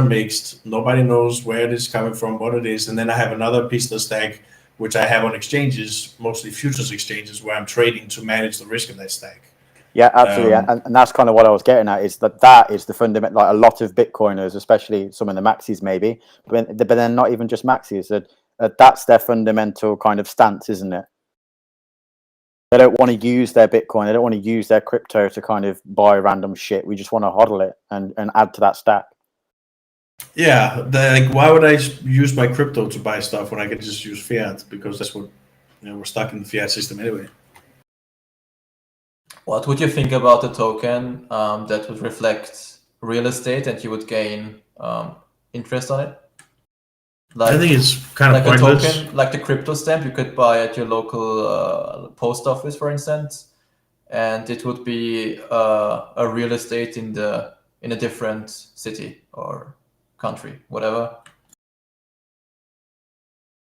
are mixed. Nobody knows where it is coming from, what it is. And then I have another piece of the stack, which I have on exchanges, mostly futures exchanges, where I'm trading to manage the risk of that stack. Yeah, absolutely. And that's kind of what I was getting at, is that is the fundamental, like a lot of Bitcoiners, especially some of the maxis maybe, but then not even just maxis, that's their fundamental kind of stance, isn't it? They don't want to use their Bitcoin. They don't want to use their crypto to kind of buy random shit. We just want to hodl it and add to that stack. Yeah, like, why would I use my crypto to buy stuff when I can just use fiat? Because that's what, we're stuck in the fiat system anyway. What would you think about a token that would reflect real estate and you would gain interest on it? I think it's kind of pointless. A token, like the crypto stamp, you could buy at your local post office, for instance, and it would be a real estate in a different city or country, whatever.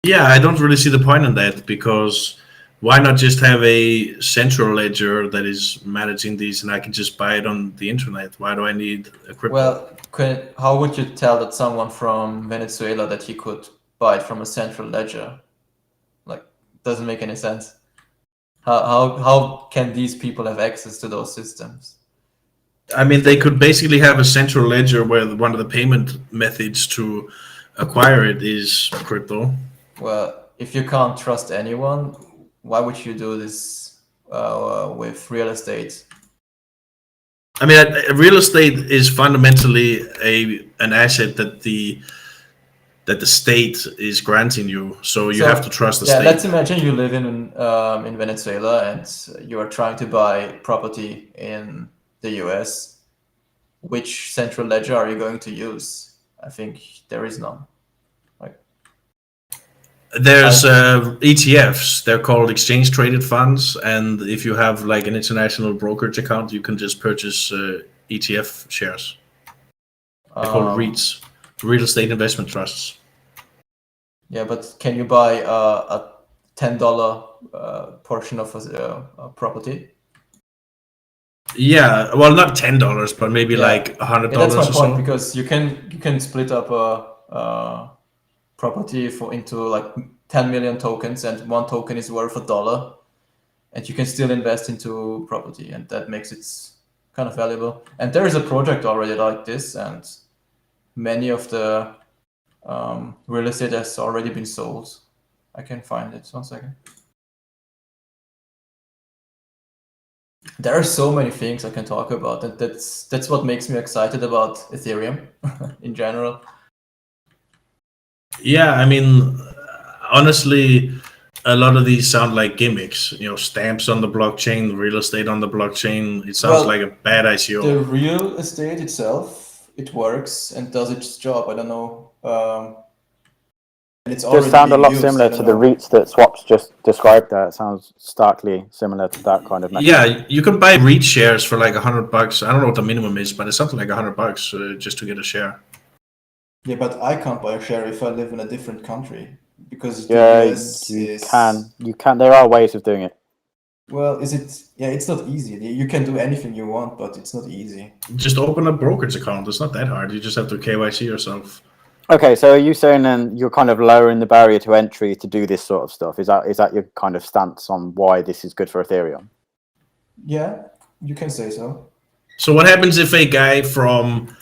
Yeah, I don't really see the point in that, because why not just have a central ledger that is managing these, and I can just buy it on the internet? Why do I need a crypto? Well, how would you tell that someone from Venezuela that he could buy it from a central ledger? Like, doesn't make any sense. How can these people have access to those systems? I mean, they could basically have a central ledger where one of the payment methods to acquire it is crypto. Well, if you can't trust anyone, why would you do this with real estate? I mean, real estate is fundamentally an asset that the state is granting you, so you have to trust the state. Let's imagine you live in Venezuela and you are trying to buy property in the US. Which central ledger are you going to use? I think there is none. There's ETFs. They're called exchange traded funds, and if you have like an international brokerage account, you can just purchase ETF shares. They're called REITs, real estate investment trusts. Yeah, but can you buy a $10 portion of a property? Yeah, well, not $10, but maybe like $100 that's my or point, so. because you can split up a property into like 10 million tokens, and one token is worth $1, and you can still invest into property, and that makes it kind of valuable. And there is a project already like this, and many of the real estate has already been sold. I can find it. 1 second. There are so many things I can talk about, and that's what makes me excited about Ethereum in general. Yeah, I mean, honestly, a lot of these sound like gimmicks. Stamps on the blockchain, real estate on the blockchain. It sounds like a bad ICO. The real estate itself, it works and does its job. I don't know. And it's does sound a lot similar to the REITs that Swaps just described there. It sounds starkly similar to that kind of mechanism. Yeah, you can buy REIT shares for like $100. I don't know what the minimum is, but it's something like $100 just to get a share. Yeah, but I can't buy a share if I live in a different country, because you can. There are ways of doing it. Well, is it? Yeah, it's not easy. You can do anything you want, but it's not easy. Just open a brokerage account. It's not that hard. You just have to KYC yourself. Okay, so are you saying then you're kind of lowering the barrier to entry to do this sort of stuff? Is that your kind of stance on why this is good for Ethereum? Yeah, you can say so. So what happens if a guy from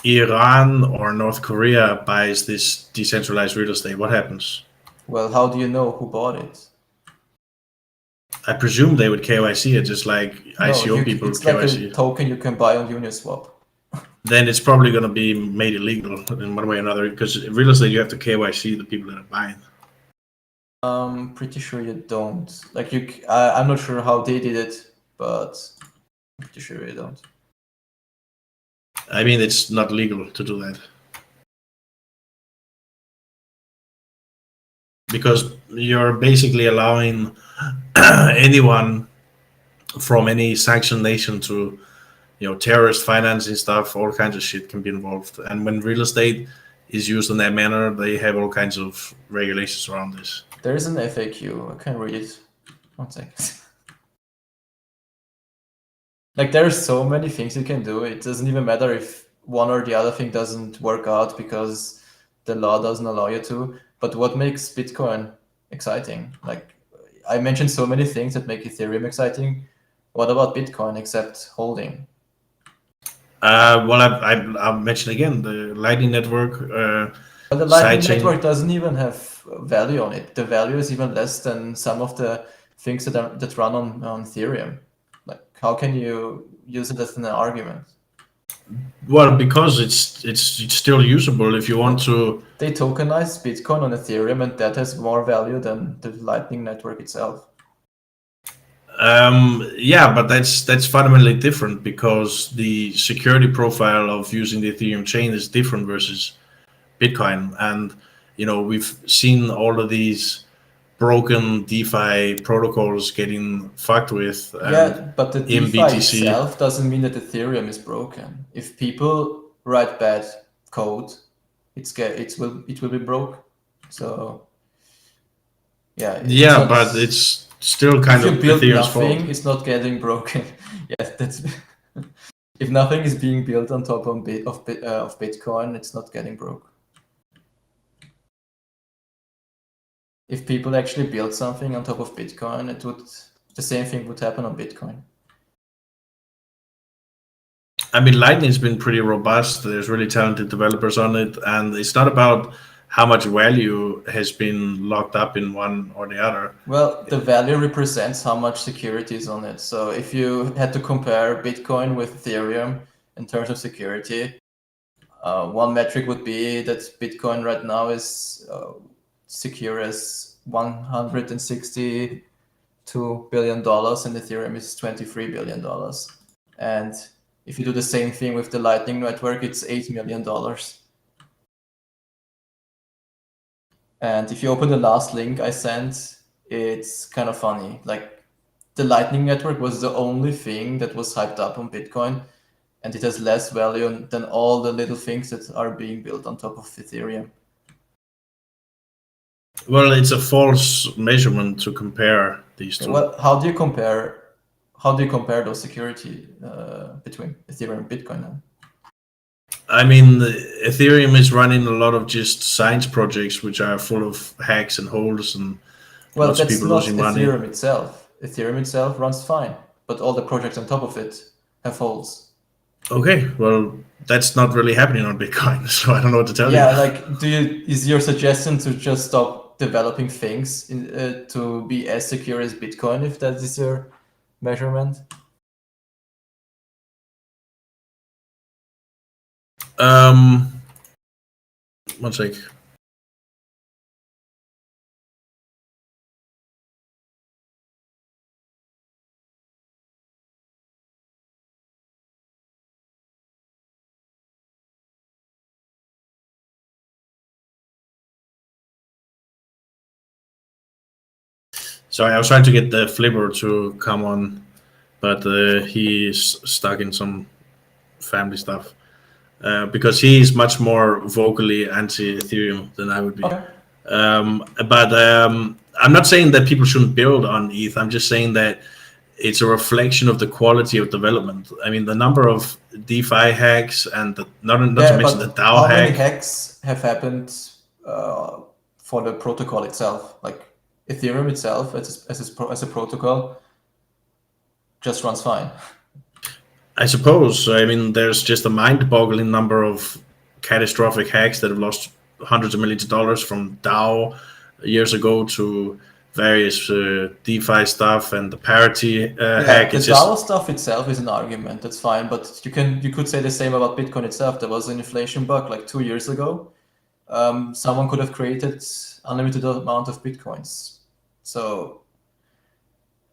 Iran or North Korea buys this decentralized real estate? What happens? Well, how do you know who bought it? I presume they would KYC it, just like ICO people it's KYC. like a token you can buy on Uniswap. Then it's probably going to be made illegal in one way or another, because real estate you have to KYC the people that are buying. I'm pretty sure you don't. Like I'm not sure how they did it, but I'm pretty sure you don't. I mean, it's not legal to do that. Because you're basically allowing anyone from any sanctioned nation to, terrorist financing stuff, all kinds of shit can be involved. And when real estate is used in that manner, they have all kinds of regulations around this. There is an FAQ. I can read it. 1 second. Like, there are so many things you can do. It doesn't even matter if one or the other thing doesn't work out because the law doesn't allow you to. But what makes Bitcoin exciting? Like, I mentioned so many things that make Ethereum exciting. What about Bitcoin except holding? Well, I'll mention again the Lightning Network. But the Lightning Sidechain. Network doesn't even have value on it. The value is even less than some of the things that run on Ethereum. Like, how can you use it as an argument? Well, because it's still usable if you want to. They tokenize Bitcoin on Ethereum, and that has more value than the Lightning Network itself. Yeah, but that's fundamentally different because the security profile of using the Ethereum chain is different versus Bitcoin, and we've seen all of these broken DeFi protocols getting fucked with. Yeah, but the in DeFi BTC. itself doesn't mean that Ethereum is broken. If people write bad code, it will be broke. So yeah. Yeah, but it's still kind of if you build Ethereum's nothing, fault. it's not getting broken. Yes, that's if nothing is being built on top of Bitcoin, it's not getting broke. If people actually build something on top of Bitcoin, the same thing would happen on Bitcoin. I mean, Lightning's been pretty robust. There's really talented developers on it, and it's not about how much value has been locked up in one or the other. Well, the value represents how much security is on it. So if you had to compare Bitcoin with Ethereum in terms of security, one metric would be that Bitcoin right now is secure as $162 billion, and Ethereum is $23 billion. And if you do the same thing with the Lightning Network, it's $8 million. And if you open the last link I sent, it's kind of funny. Like, the Lightning Network was the only thing that was hyped up on Bitcoin, and it has less value than all the little things that are being built on top of Ethereum. Well, it's a false measurement to compare these two. Well, how do you compare those security between Ethereum and Bitcoin then? I mean, Ethereum is running a lot of just science projects which are full of hacks and holes and lots of people losing money. Ethereum itself. Ethereum itself runs fine, but all the projects on top of it have holes. Okay, well, that's not really happening on Bitcoin, so I don't know what to tell you. Yeah, like, is your suggestion to just stop developing things to be as secure as Bitcoin, if that is your measurement? One sec. Sorry, I was trying to get the Flipper to come on, but he's stuck in some family stuff. Because he is much more vocally anti-Ethereum than I would be. Okay. But I'm not saying that people shouldn't build on ETH. I'm just saying that it's a reflection of the quality of development. I mean, the number of DeFi hacks and not to mention the DAO how hack. many hacks have happened for the protocol itself? Like, Ethereum itself as a protocol just runs fine. I suppose. I mean, there's just a mind-boggling number of catastrophic hacks that have lost hundreds of millions of dollars, from DAO years ago to various DeFi stuff and the parity hack. The DAO stuff itself is an argument. That's fine, but you could say the same about Bitcoin itself. There was an inflation bug like 2 years ago. Someone could have created unlimited amount of Bitcoins. So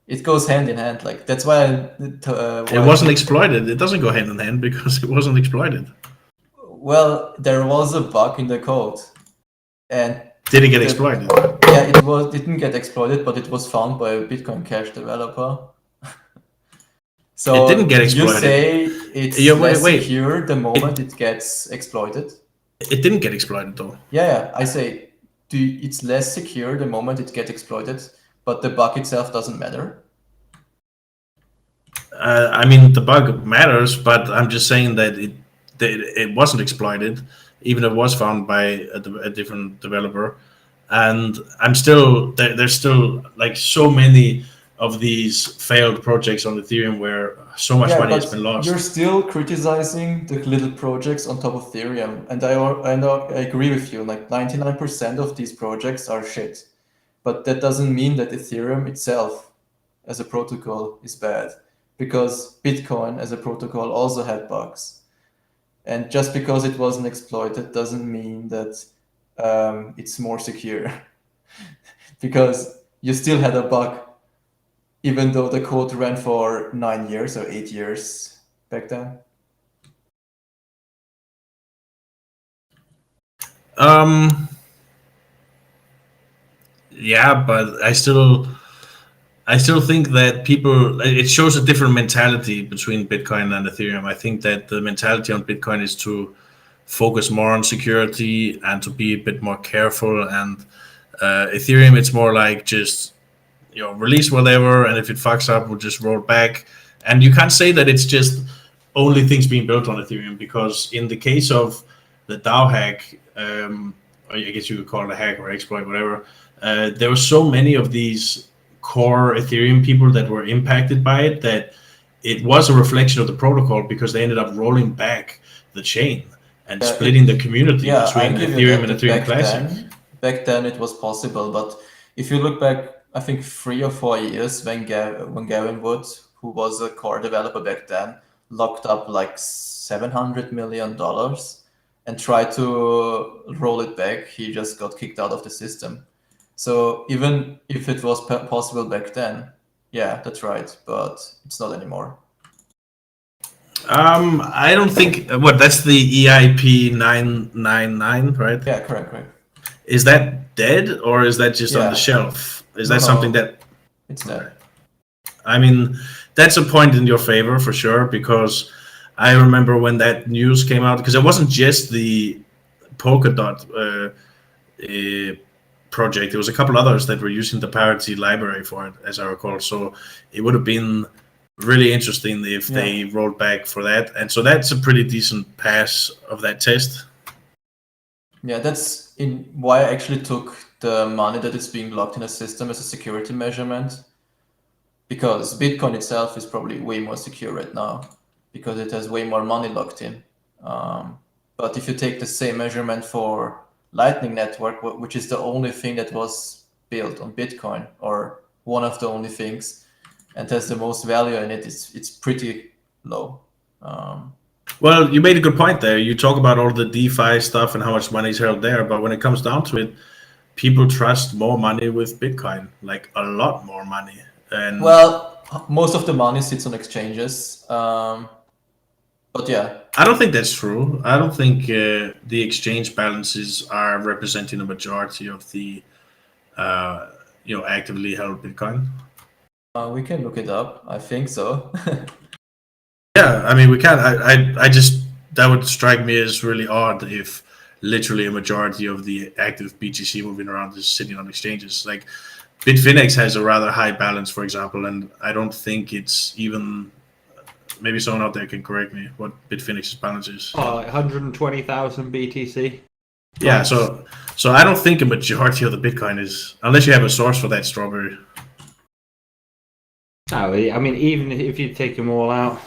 it goes hand in hand. Like, that's why it wasn't exploited. It doesn't go hand in hand because it wasn't exploited. Well, there was a bug in the code, and did it get exploited? Yeah, it didn't get exploited, but it was found by a Bitcoin Cash developer. So it didn't get exploited. You say it's less secure the moment it gets exploited? It didn't get exploited though. Yeah, I say it's less secure the moment it gets exploited, but the bug itself doesn't matter. I mean, the bug matters, but I'm just saying that it wasn't exploited, even if it was found by a different developer. And there's still like so many of these failed projects on Ethereum where so much money has been lost. You're still criticizing the little projects on top of Ethereum, and I agree with you. Like 99% of these projects are shit, but that doesn't mean that Ethereum itself, as a protocol, is bad, because Bitcoin as a protocol also had bugs, and just because it wasn't exploited doesn't mean that it's more secure, because you still had a bug even though the code ran for 9 years or 8 years back then. Yeah, but I still think that it shows a different mentality between Bitcoin and Ethereum. I think that the mentality on Bitcoin is to focus more on security and to be a bit more careful, and Ethereum, it's more like just release whatever, and if it fucks up, we'll just roll back. And you can't say that it's just only things being built on Ethereum, because in the case of the DAO hack, or I guess you could call it a hack or exploit, whatever, there were so many of these core Ethereum people that were impacted by it that it was a reflection of the protocol, because they ended up rolling back the chain and splitting the community between Ethereum and Ethereum Classic. Back then it was possible, but if you look back, I think 3 or 4 years when Gavin Wood, who was a core developer back then, locked up like $700 million and tried to roll it back, he just got kicked out of the system. So even if it was possible back then, yeah, that's right, but it's not anymore. I don't think that's the EIP 999, right? Yeah, correct. Is that dead, or is that just on the shelf? Is that something that it's dead? I mean, that's a point in your favor for sure, because I remember when that news came out, because it wasn't just the Polkadot project. There was a couple others that were using the parity library for it, as I recall. So it would have been really interesting if they rolled back for that. And so that's a pretty decent pass of that test. Yeah, that's why I actually took the money that is being locked in a system as a security measurement, because Bitcoin itself is probably way more secure right now because it has way more money locked in. But if you take the same measurement for Lightning Network, which is the only thing that was built on Bitcoin, or one of the only things, and has the most value in it, it's pretty low. Well, you made a good point there. You talk about all the DeFi stuff and how much money is held there, but when it comes down to it, people trust more money with Bitcoin, like a lot more money. And well, most of the money sits on exchanges, but yeah. I don't think that's true. I don't think the exchange balances are representing the majority of the actively held Bitcoin. We can look it up. I think so. Yeah, I mean, we can. I just, that would strike me as really odd if literally a majority of the active BTC moving around is sitting on exchanges. Like Bitfinex has a rather high balance, for example, and I don't think it's even. Maybe someone out there can correct me what Bitfinex's balance is. 120,000 BTC. Yeah, so I don't think a majority of the Bitcoin is, unless you have a source for that, Strawberry. No, I mean, even if you take them all out.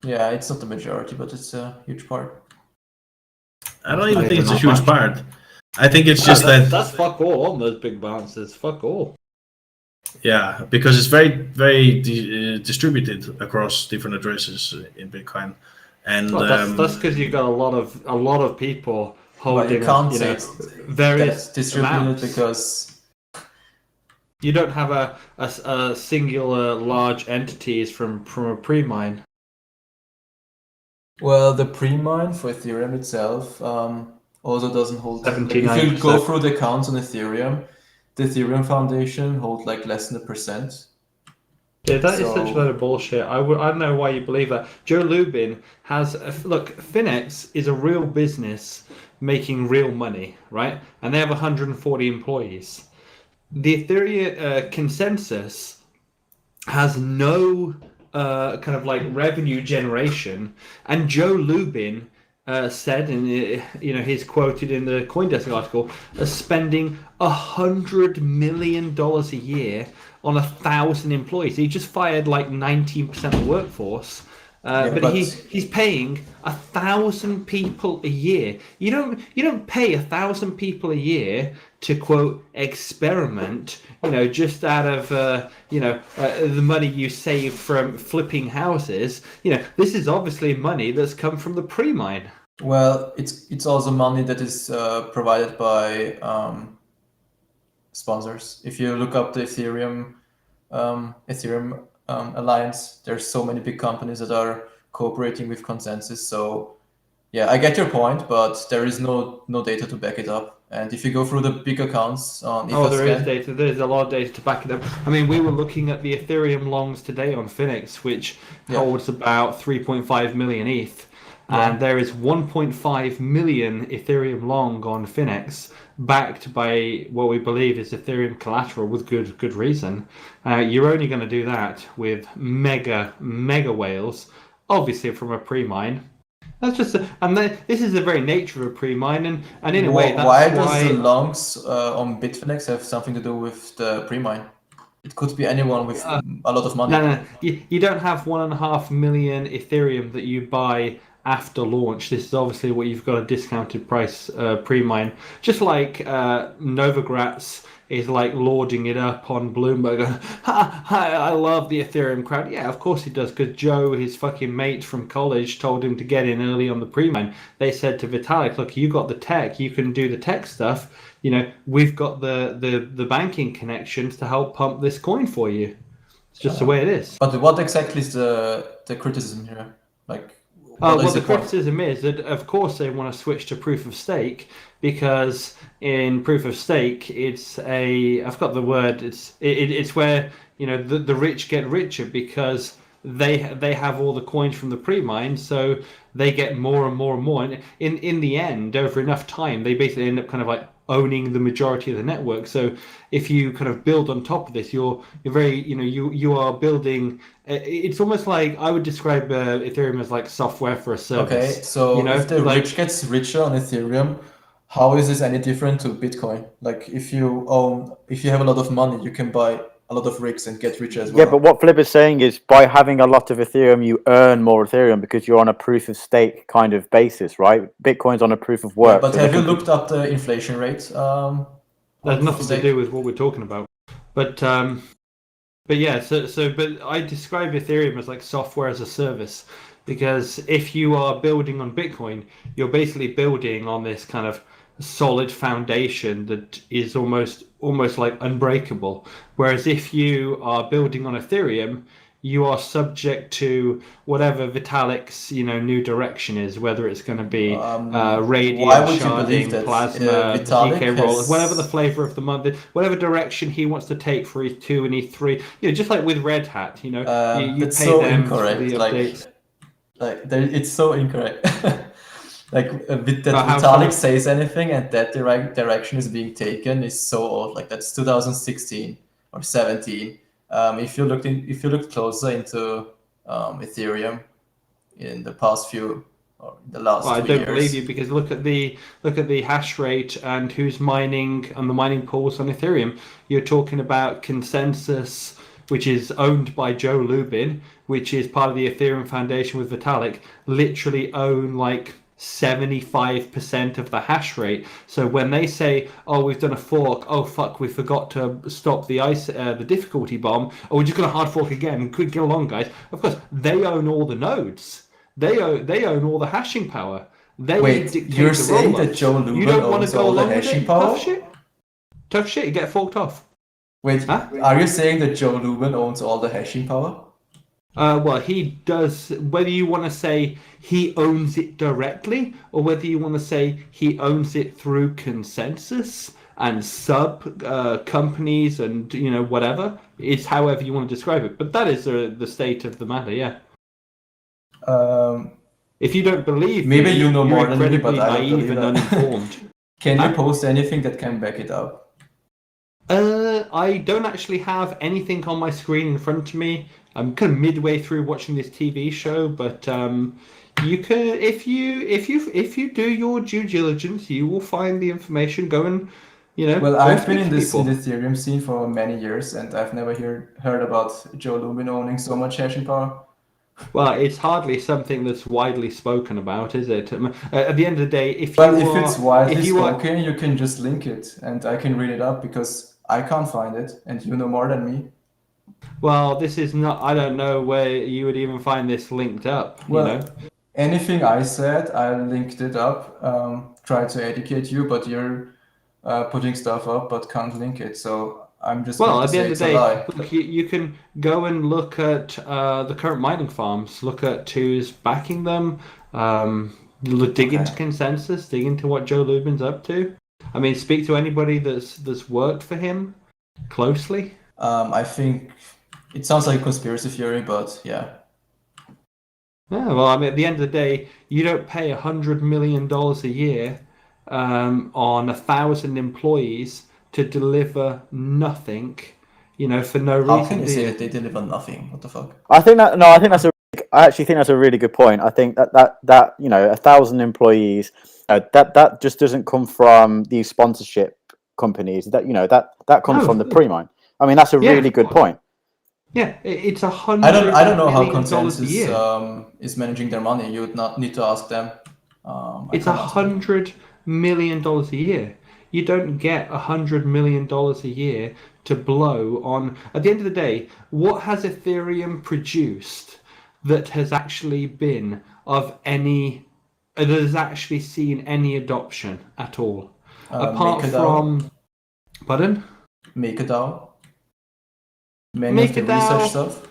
Yeah, it's not the majority, but it's a huge part. I don't even think it's a huge part. I think it's just that's fuck all on those big balances. Fuck all. Yeah, because it's very, very distributed across different addresses in Bitcoin, and that's because you've got a lot of people holding. But you can't say it's various distributed amounts. because you don't have a singular large entities from a pre-mine. Well, the pre-mine for Ethereum itself also doesn't hold. Like, if you 79%. go through the accounts on Ethereum, the Ethereum Foundation holds like less than 1%. Yeah, that is such a load of bullshit. I don't know why you believe that. Joe Lubin has look. Finex is a real business making real money, right? And they have 140 employees. The Ethereum consensus has no kind of like revenue generation, and Joe Lubin said, and he's quoted in the CoinDesk article as spending $100 million a year on 1,000 employees. He just fired like 19% of the workforce. But he's paying 1,000 people a year. You don't pay 1,000 people a year to quote experiment. Just out of the money you save from flipping houses. This is obviously money that's come from the pre-mine. Well, it's also money that is provided by sponsors. If you look up the Ethereum alliance, there's so many big companies that are cooperating with Consensus. So yeah, I get your point, but there is no data to back it up. And if you go through the big accounts on Etherscan, there is data. There's a lot of data to back it up. I mean, we were looking at the Ethereum longs today on Phoenix, which holds about 3.5 million ETH. And there is 1.5 million Ethereum long on Phoenix, backed by what we believe is Ethereum collateral with good reason. You're only going to do that with mega whales, obviously from a pre-mine. That's just, this is the very nature of a pre-mine, and in a way, that's why does the longs on Bitfinex have something to do with the pre-mine? It could be anyone with a lot of money. No. You don't have 1.5 million Ethereum that you buy after launch. This is obviously what you've got a discounted price pre-mine. Just like Novogratz is like lauding it up on Bloomberg. I love the Ethereum crowd. Yeah, of course he does, because Joe, his fucking mate from college, told him to get in early on the pre-mine. They said to Vitalik, look, you got the tech, you can do the tech stuff. We've got the banking connections to help pump this coin for you. It's just the way it is. But what exactly is the criticism here? The criticism is that, of course, they want to switch to proof of stake, because in proof of stake, it's I've got the word. It's where the rich get richer, because they have all the coins from the pre-mine, so they get more and more and more. And in the end, over enough time, they basically end up kind of like owning the majority of the network. So if you kind of build on top of this, you're very, you are building. It's almost like, I would describe Ethereum as like software for a service. Okay, so if the rich gets richer on Ethereum, how is this any different to Bitcoin? Like if you have a lot of money, you can buy a lot of rigs and get richer as well. Yeah, but what Flip is saying is, by having a lot of Ethereum, you earn more Ethereum because you're on a proof of stake kind of basis, right? Bitcoin's on a proof of work. Yeah, but have you looked up the inflation rate? There's nothing to do with what we're talking about. But yeah, but I describe Ethereum as like software as a service, because if you are building on Bitcoin, you're basically building on this kind of solid foundation that is almost like unbreakable. Whereas if you are building on Ethereum, you are subject to whatever Vitalik's new direction is, whether it's going to be radiant sharding, plasma, GK rollers, whatever the flavor of the month, whatever direction he wants to take for E2 and E3. Just like with Red Hat, you pay so them incorrect. for the updates. It's so incorrect. Vitalik says anything and that direction is being taken is so old. Like that's 2016 or 17. If you looked closer into Ethereum in the past few, or the last 2 years. I don't believe you, because look at the hash rate and who's mining on the mining pools on Ethereum. You're talking about Consensus, which is owned by Joe Lubin, which is part of the Ethereum Foundation with Vitalik, literally own like 75% of the hash rate. So when they say, "Oh, we've done a fork. Oh fuck, we forgot to stop the difficulty bomb. Oh, we're just going to hard fork again. Quick, get along, guys." Of course, they own all the nodes. They own all the hashing power. Wait, you're saying that Joe Lubin owns all the hashing power? Tough shit. You get forked off. Wait, are you saying that Joe Lubin owns all the hashing power? Well, he does. Whether you want to say he owns it directly, or whether you want to say he owns it through Consensus and sub companies and whatever, it's however you want to describe it. But that is the state of the matter. Yeah. If you don't believe maybe me, you know more than me, but naive and uninformed. Can you post anything that can back it up? I don't actually have anything on my screen in front of me. I'm kind of midway through watching this TV show, but you can, if you do your due diligence, you will find the information. Go and, Well, go I've been speak in to this people. Ethereum scene for many years, and I've never heard about Joe Lubin owning so much hashing power. Well, it's hardly something that's widely spoken about, is it? At the end of the day, if it's widely if you are, spoken, you can just link it, and I can read it up because I can't find it, and you know more than me. well, this is not. I don't know where you would even find this linked up. Well, anything I said, I linked it up, tried to educate you, but you're putting stuff up but can't link it. So I'm just Well, going to at the say end of it's the a day, lie. look, you can go and look at the current mining farms, look at who's backing them, dig into consensus, dig into what Joe Lubin's up to. I mean, speak to anybody that's worked for him closely. I think it sounds like a conspiracy theory, but yeah. Yeah, well, I mean, at the end of the day, you don't pay $100 million a year on 1,000 employees to deliver nothing, for no reason. How can you say that they deliver nothing? What the fuck? I actually think that's a really good point. I think that 1,000 employees, that just doesn't come from these sponsorship companies. That comes from the pre-mine. I mean, that's a really good point. Yeah, it's $100 I don't know how million Consensus a year. is managing their money. You would not need to ask them. It's $100 million a year. You don't get $100 million a year to blow on. At the end of the day, what has Ethereum produced that has actually been of any, that has actually seen any adoption at all? Apart from, pardon? MakerDAO. Many of the research stuff.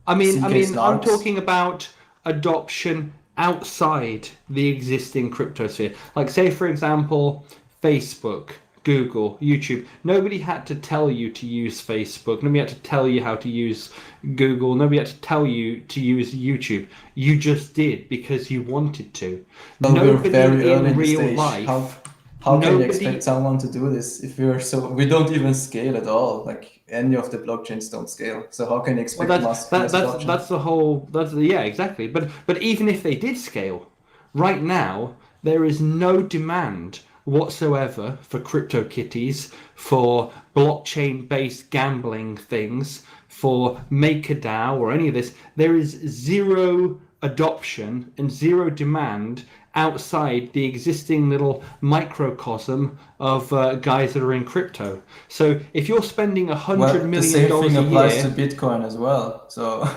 I mean, I'm talking about adoption outside the existing cryptosphere. Like, say, for example, Facebook, Google, YouTube. Nobody had to tell you to use Facebook. Nobody had to tell you how to use Google. Nobody had to tell you to use YouTube. You just did because you wanted to. But nobody we're very early in real the stage. life. How can you expect someone to do this if we don't even scale at all? Like any of the blockchains don't scale. So how can you expect mass adoption? That's the whole. Yeah, exactly. But even if they did scale, right now there is no demand whatsoever for CryptoKitties, for blockchain-based gambling things, for MakerDAO or any of this. There is zero adoption and zero demand outside the existing little microcosm of guys that are in crypto. So if you're spending $100 million the same thing a applies year, to Bitcoin as well. So,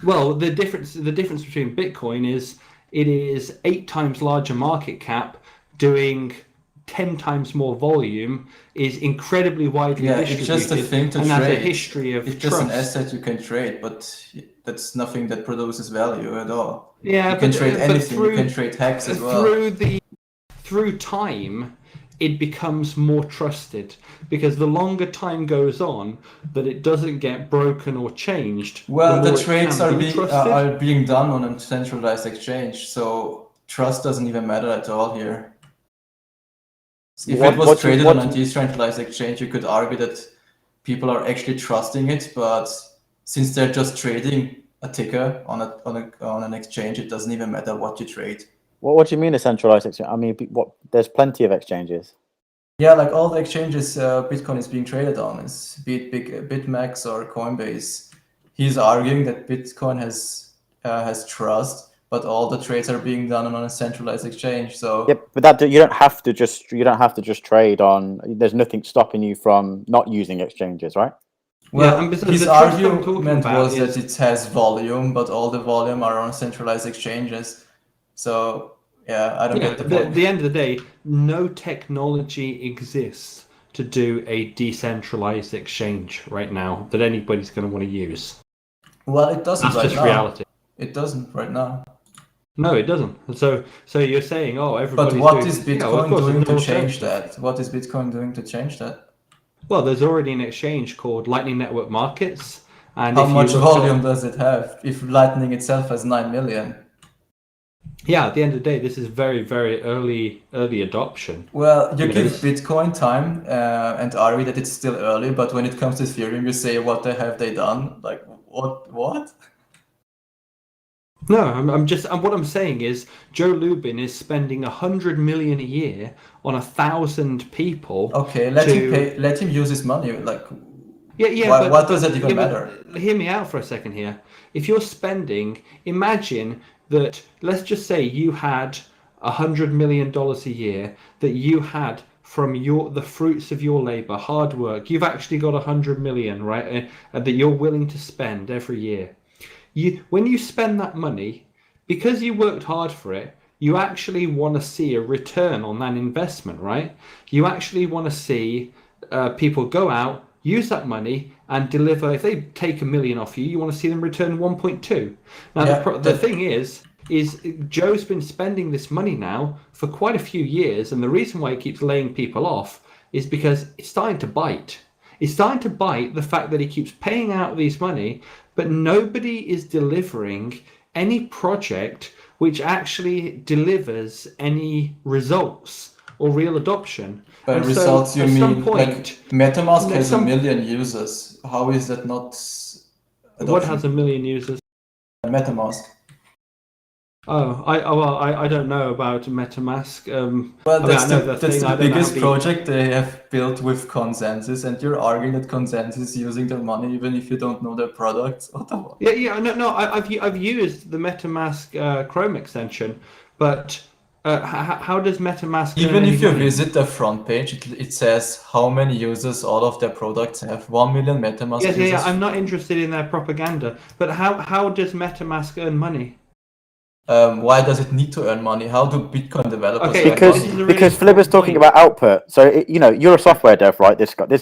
well, the difference between Bitcoin is it is 8 times larger market cap, doing 10 times more volume, is incredibly widely distributed, it's just a thing to and trade. has a history of it's trust. just an asset you can trade, but that's nothing that produces value at all. Yeah, you can trade anything. You can trade hacks as well. Through time, it becomes more trusted because the longer time goes on that it doesn't get broken or changed. Well, the trades are being done on a centralized exchange, so trust doesn't even matter at all here. If it was traded on a decentralized exchange, you could argue that people are actually trusting it, but since they're just trading a ticker on an exchange, it doesn't even matter what you trade. What do you mean a centralized exchange? I mean, there's plenty of exchanges. Yeah, like all the exchanges Bitcoin is being traded on, is be it BitMEX or Coinbase. He's arguing that Bitcoin has trust, but all the trades are being done on a centralized exchange. So yeah, but you don't have to just trade on. There's nothing stopping you from not using exchanges, right? Well, his argument was that it has volume, but all the volume are on centralized exchanges. So yeah, I don't get the point. At the end of the day, no technology exists to do a decentralized exchange right now that anybody's going to want to use. Well, it doesn't right now. That's just reality. It doesn't right now. No, it doesn't. So you're saying, everybody's doing... But what is Bitcoin doing to change that? What is Bitcoin doing to change that? Well, there's already an exchange called Lightning Network Markets. And how much volume does it have? If Lightning itself has 9 million. Yeah, at the end of the day, this is very, very early adoption. Well, you You know, give this- Bitcoin time and argue that it's still early, but when it comes to Ethereum, you say, what the have they done? Like, what? No, what I'm saying is Joe Lubin is spending 100 million a year on 1,000 people. Okay, let him use his money. Like, Yeah, what does that even matter? Hear me out for a second here. If you're spending, imagine that, let's just say you had $100 million a year that you had from the fruits of your labor, hard work. You've actually got 100 million, right? That you're willing to spend every year. When you spend that money, because you worked hard for it, you actually want to see a return on that investment, right? You actually want to see people go out, use that money, and deliver. If they take $1 million off you, you want to see them return 1.2. Now, the thing is Joe's been spending this money now for quite a few years, and the reason why he keeps laying people off is because it's starting to bite. It's starting to bite the fact that he keeps paying out these money, but nobody is delivering any project which actually delivers any results or real adoption. By And results, so you at some mean point, like MetaMask has some- 1 million users. How is that not what adoption? has 1 million users? MetaMask. I don't know about MetaMask. Well, that's I know the that's thing. I the don't know biggest how project they have built with Consensus, and you're arguing that Consensus is using their money even if you don't know their products. What the fuck? Yeah. No. I've used the MetaMask Chrome extension, but how does MetaMask earn Even any if you money? visit the front page, it says how many users all of their products have. 1 million MetaMask Yeah. users. I'm not interested in their propaganda, but how does MetaMask earn money? Why does it need to earn money? How do Bitcoin developers Okay, earn because this is a money? really because Flip is important talking point. about output. So you're a software dev, right?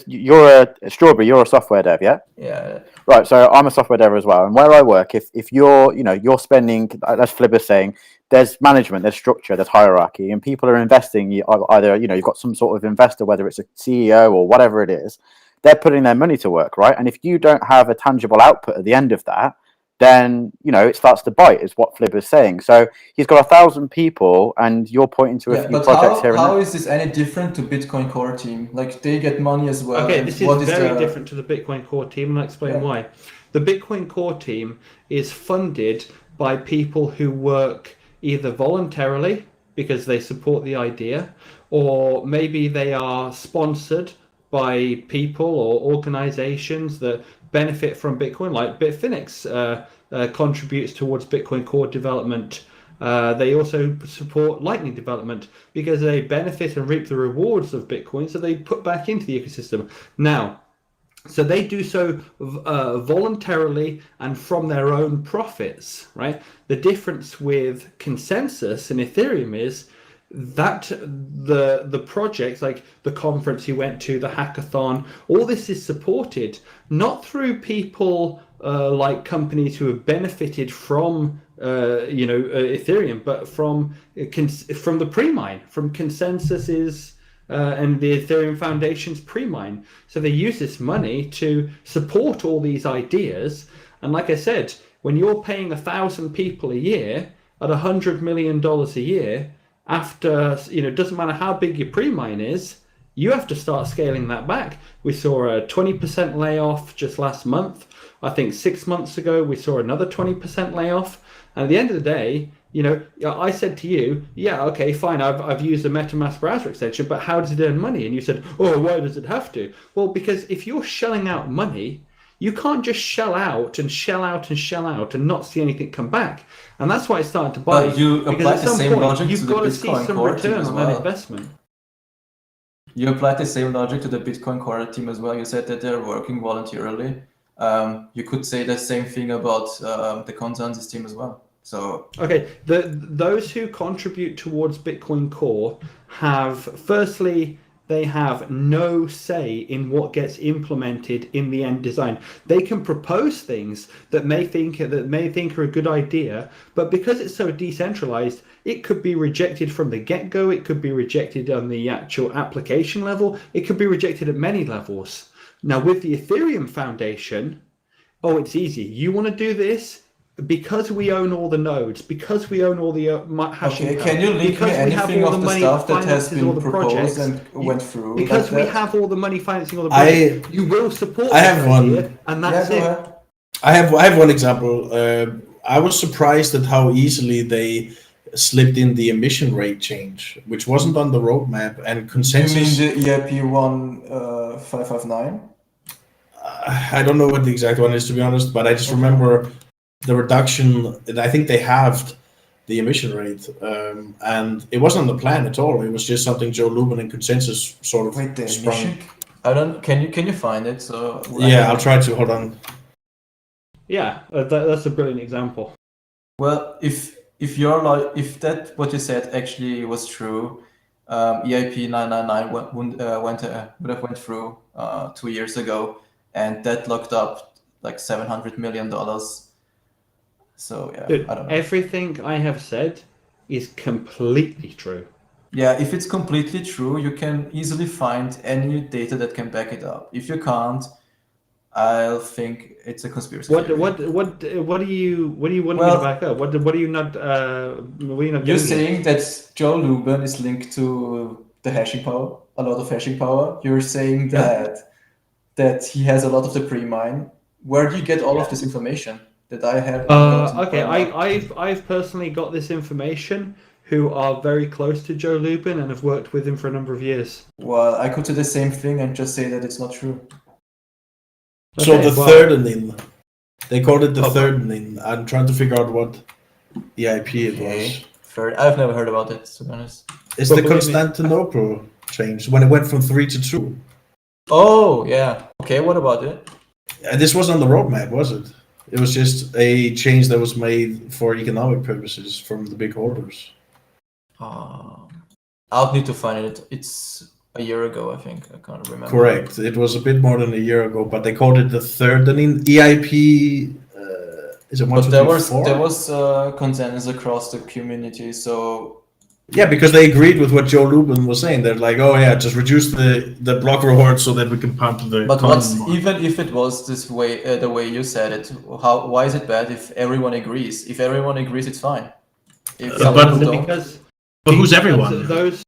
You're a Strawberry. You're a software dev, yeah. Yeah. Right. So I'm a software dev as well, and where I work, if you're spending, as Flip is saying, there's management, there's structure, there's hierarchy, and people are investing. Either you've got some sort of investor, whether it's a CEO or whatever it is, they're putting their money to work, right? And if you don't have a tangible output at the end of that, then it starts to bite, is what Flip is saying. So he's got 1,000 people, and you're pointing to a few But projects here and how there. is this any different to Bitcoin Core Team? Like, they get money as well. Okay, and this is what very the- different to the Bitcoin Core team, and I'll explain Yeah. why. The Bitcoin Core team is funded by people who work either voluntarily because they support the idea, or maybe they are sponsored by people or organizations that benefit from Bitcoin, like Bitfinex contributes towards Bitcoin Core development. They also support Lightning development because they benefit and reap the rewards of Bitcoin, so they put back into the ecosystem. Now, so they do so voluntarily and from their own profits, right? The difference with Consensus and Ethereum is that the projects, like the conference you went to, the hackathon, all this is supported not through people like companies who have benefited from Ethereum, but from the pre-mine, from Consensus's and the Ethereum Foundation's pre-mine. So they use this money to support all these ideas. And like I said, when you're paying 1,000 people a year at $100 million a year, after, it doesn't matter how big your pre-mine is, you have to start scaling that back. We saw a 20% layoff just last month. I think 6 months ago, we saw another 20% layoff. And at the end of the day, I said to you, yeah, okay, fine, I've used a MetaMask browser extension, but how does it earn money? And you said, oh, why does it have to? Well, because if you're shelling out money, you can't just shell out and shell out and shell out and not see anything come back. And that's why it's starting to bite. But you apply because the at some same point, logic you've to the got to see Bitcoin some Core team return as on well. that investment. You applied the same logic to the Bitcoin Core team as well. You said that they're working voluntarily. You could say the same thing about the Consensus team as well. So okay, those who contribute towards Bitcoin Core have, firstly, they have no say in what gets implemented in the end design. They can propose things that may think are a good idea, but because it's so decentralized, it could be rejected from the get-go. It could be rejected on the actual application level. It could be rejected at many levels. Now, with the Ethereum Foundation, oh, it's easy. You want to do this? because we own all the nodes, because we own all the hashing Okay, power, can you link me because we have anything all of the the money stuff that that has finances all been the proposed projects, and went through? because like we that? have all the money financing all the I- projects, you will support I this have idea, one. and Yeah, that's go it. ahead. I have one example. I was surprised at how easily they slipped in the emission rate change, which wasn't on the roadmap, and You mean consensus. the EIP 1559? I don't know what the exact one is, to be honest, but I just Okay. remember the reduction. I think they halved the emission rate, and it wasn't on the plan at all. It was just something Joe Lubin and consensus sort of Wait, the sprung. emission? I don't. Can you find it? So Yeah, I'll try to. Hold on. Yeah, that's a brilliant example. Well, if you're like, if that what you said actually was true, EIP 999 would have went through 2 years ago, and that locked up like $700 million. So yeah, Dude, I don't know. everything I have said is completely true. Yeah, if it's completely true, you can easily find any data that can back it up. If you can't, I'll think it's a conspiracy What theory. do you want me to Well, back up? What are you not You're getting saying that Joe Lubin is linked to the hashing power, a lot of hashing power. You're saying Yeah. that he has a lot of the pre-mine. Where do you get all of this information that I have? Okay, I've personally got this information who are very close to Joe Lubin and have worked with him for a number of years. Well, I could do the same thing and just say that it's not true. So Okay, the well- thirdening, they called it the Oh. thirdening. I'm trying to figure out what EIP it was. Fair. I've never heard about it, to be honest. It's But the believe me- Constantinople change when it went from 3 to 2. Oh, yeah. Okay, what about it? This wasn't on the roadmap, was it? It was just a change that was made for economic purposes from the big holders. I'll need to find it. It's a year ago, I think. I can't remember. Correct. It was a bit more than a year ago, but they called it the thirdening. EIP, is it 1, But 2, there 3, was 4? there was consensus across the community, so Yeah, because they agreed with what Joe Lubin was saying. They're like, oh yeah, just reduce the block reward so that we can pump the. But coin what's more. even if it was this way, the way you said it, why is it bad if everyone agrees? If everyone agrees, it's fine. If some but- people don't, Because But who's because everyone? Those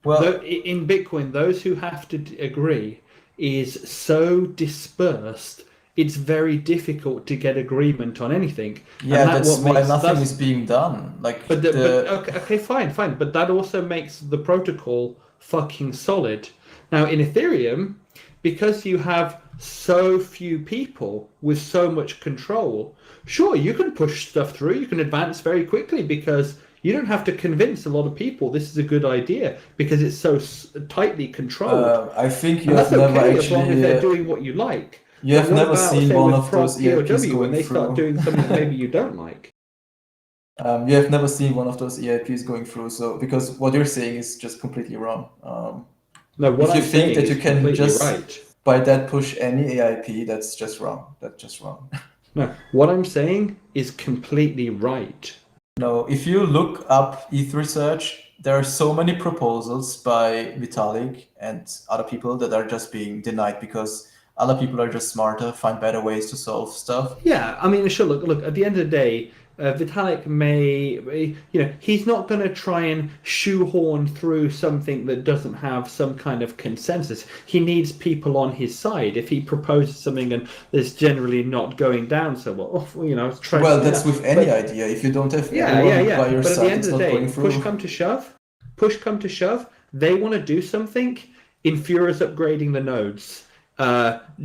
well, in Bitcoin, those who have to agree is so dispersed. It's very difficult to get agreement on anything. yeah, And that's what why makes- nothing that's- is being done. Like But okay, fine. But that also makes the protocol fucking solid. Now in Ethereum, because you have so few people with so much control, sure you can push stuff through. You can advance very quickly because you don't have to convince a lot of people this is a good idea because it's so tightly controlled. I think you And have that's never okay as long as actually. they're doing what you like. You But have what never about, seen say, one with of those Prog EIPs POW going when they through. start doing something maybe you don't like. You have never seen one of those EIPs going through, so because what you're saying is just completely wrong. No, what If you I'm think saying that is you can completely just right. by that push any AIP, that's just wrong. That's just wrong. No, what I'm saying is completely right. No, if you look up ETH research, there are so many proposals by Vitalik and other people that are just being denied because other people are just smarter, find better ways to solve stuff. Yeah, I mean, sure. Look. At the end of the day, Vitalik may, he's not going to try and shoehorn through something that doesn't have some kind of consensus. He needs people on his side. If he proposes something and it's generally not going down so well, try. Well, that's with any idea. If you don't have everyone by your But at side, the end it's of the not day, going through. push come to shove, they want to do something. Infura's upgrading the nodes.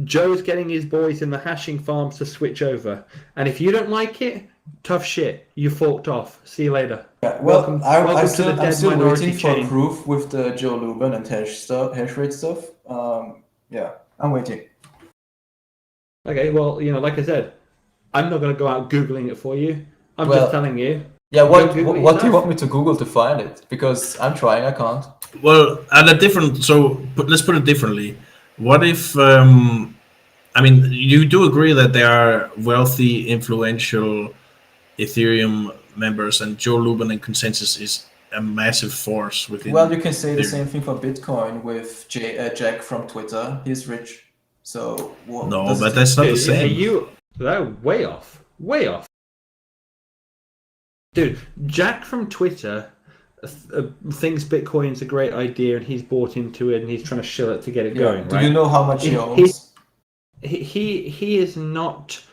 Joe's getting his boys in the hashing farms to switch over. And if you don't like it, tough shit. You forked off. See you later. Yeah, well, Welcome I'm to the still dead minority waiting for chain. proof with the Joe Lubin and hash rate stuff. Yeah, I'm waiting. Okay, well, like I said, I'm not going to go out Googling it for you. I'm Well, just telling you. Yeah, what Go Google it what do you yourself. want me to Google to find it? Because I'm trying, I can't. Well, at a different. Let's put it differently. What if? You do agree that there are wealthy, influential Ethereum members, and Joe Lubin and Consensus is a massive force within. Well, you can say the Ethereum. same thing for Bitcoin with Jack from Twitter. He's rich, so No, but that's not the same. They're way off. Way off. Dude, Jack from Twitter thinks Bitcoin's a great idea, and he's bought into it, and he's trying to shill it to get it going. Do right? you know how much he owns? He is not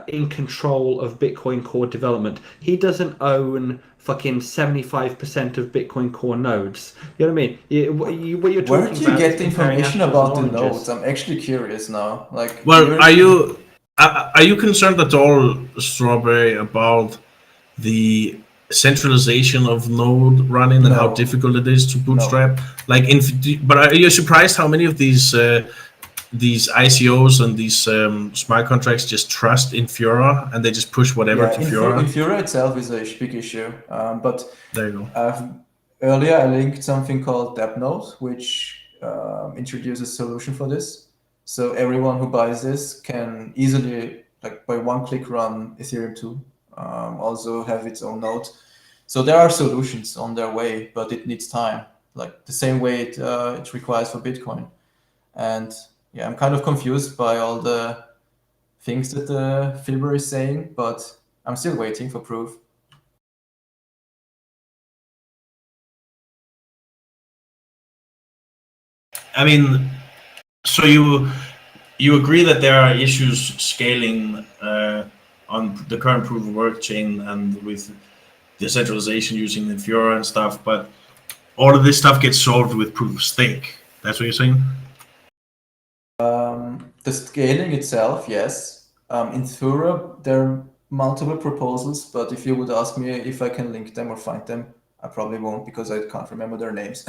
in control of Bitcoin Core development. He doesn't own fucking 75% of Bitcoin Core nodes. You know what I mean? What you're talking Where do you about get is the comparing information apples about and the oranges. nodes? I'm actually curious now. Like, Well, are you concerned at all, Strawberry, about the centralization of node running and how No. difficult it is to bootstrap? Like, but are you surprised how many of these ICOs and these smart contracts just trust in Fura and they just push whatever to Fura? Fura itself is a big issue. But There you go. earlier I linked something called DAppNode, which introduces a solution for this. So everyone who buys this can easily, like by one click, run Ethereum 2. Also have its own node. So there are solutions on their way, but it needs time, like the same way it requires for Bitcoin. And yeah, I'm kind of confused by all the things that the Fibber is saying, but I'm still waiting for proof. I mean, so you agree that there are issues scaling on the current proof of work chain and with decentralization using the Fura and stuff, but all of this stuff gets solved with proof of stake. That's what you're saying? The scaling itself, yes. In Fura, there are multiple proposals, but if you would ask me if I can link them or find them, I probably won't because I can't remember their names.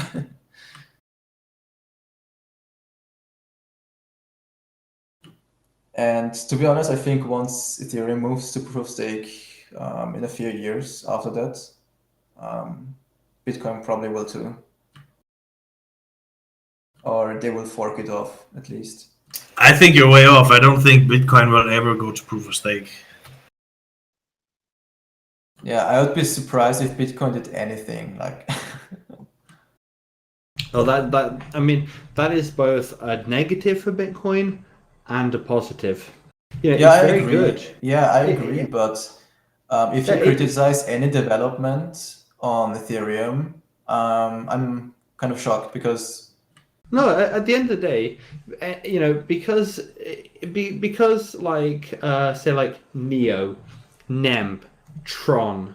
And to be honest, I think once Ethereum moves to proof of stake in a few years after that, Bitcoin probably will too. Or they will fork it off, at least. I think you're way off. I don't think Bitcoin will ever go to proof of stake. Yeah, I would be surprised if Bitcoin did anything like. Oh, that is both a negative for Bitcoin and a positive. Yeah, it's I very agree. good. Yeah, I agree. But if you Yeah, criticize any development on Ethereum, I'm kind of shocked because No, at the end of the day, because like say like Neo, Nemp, Tron,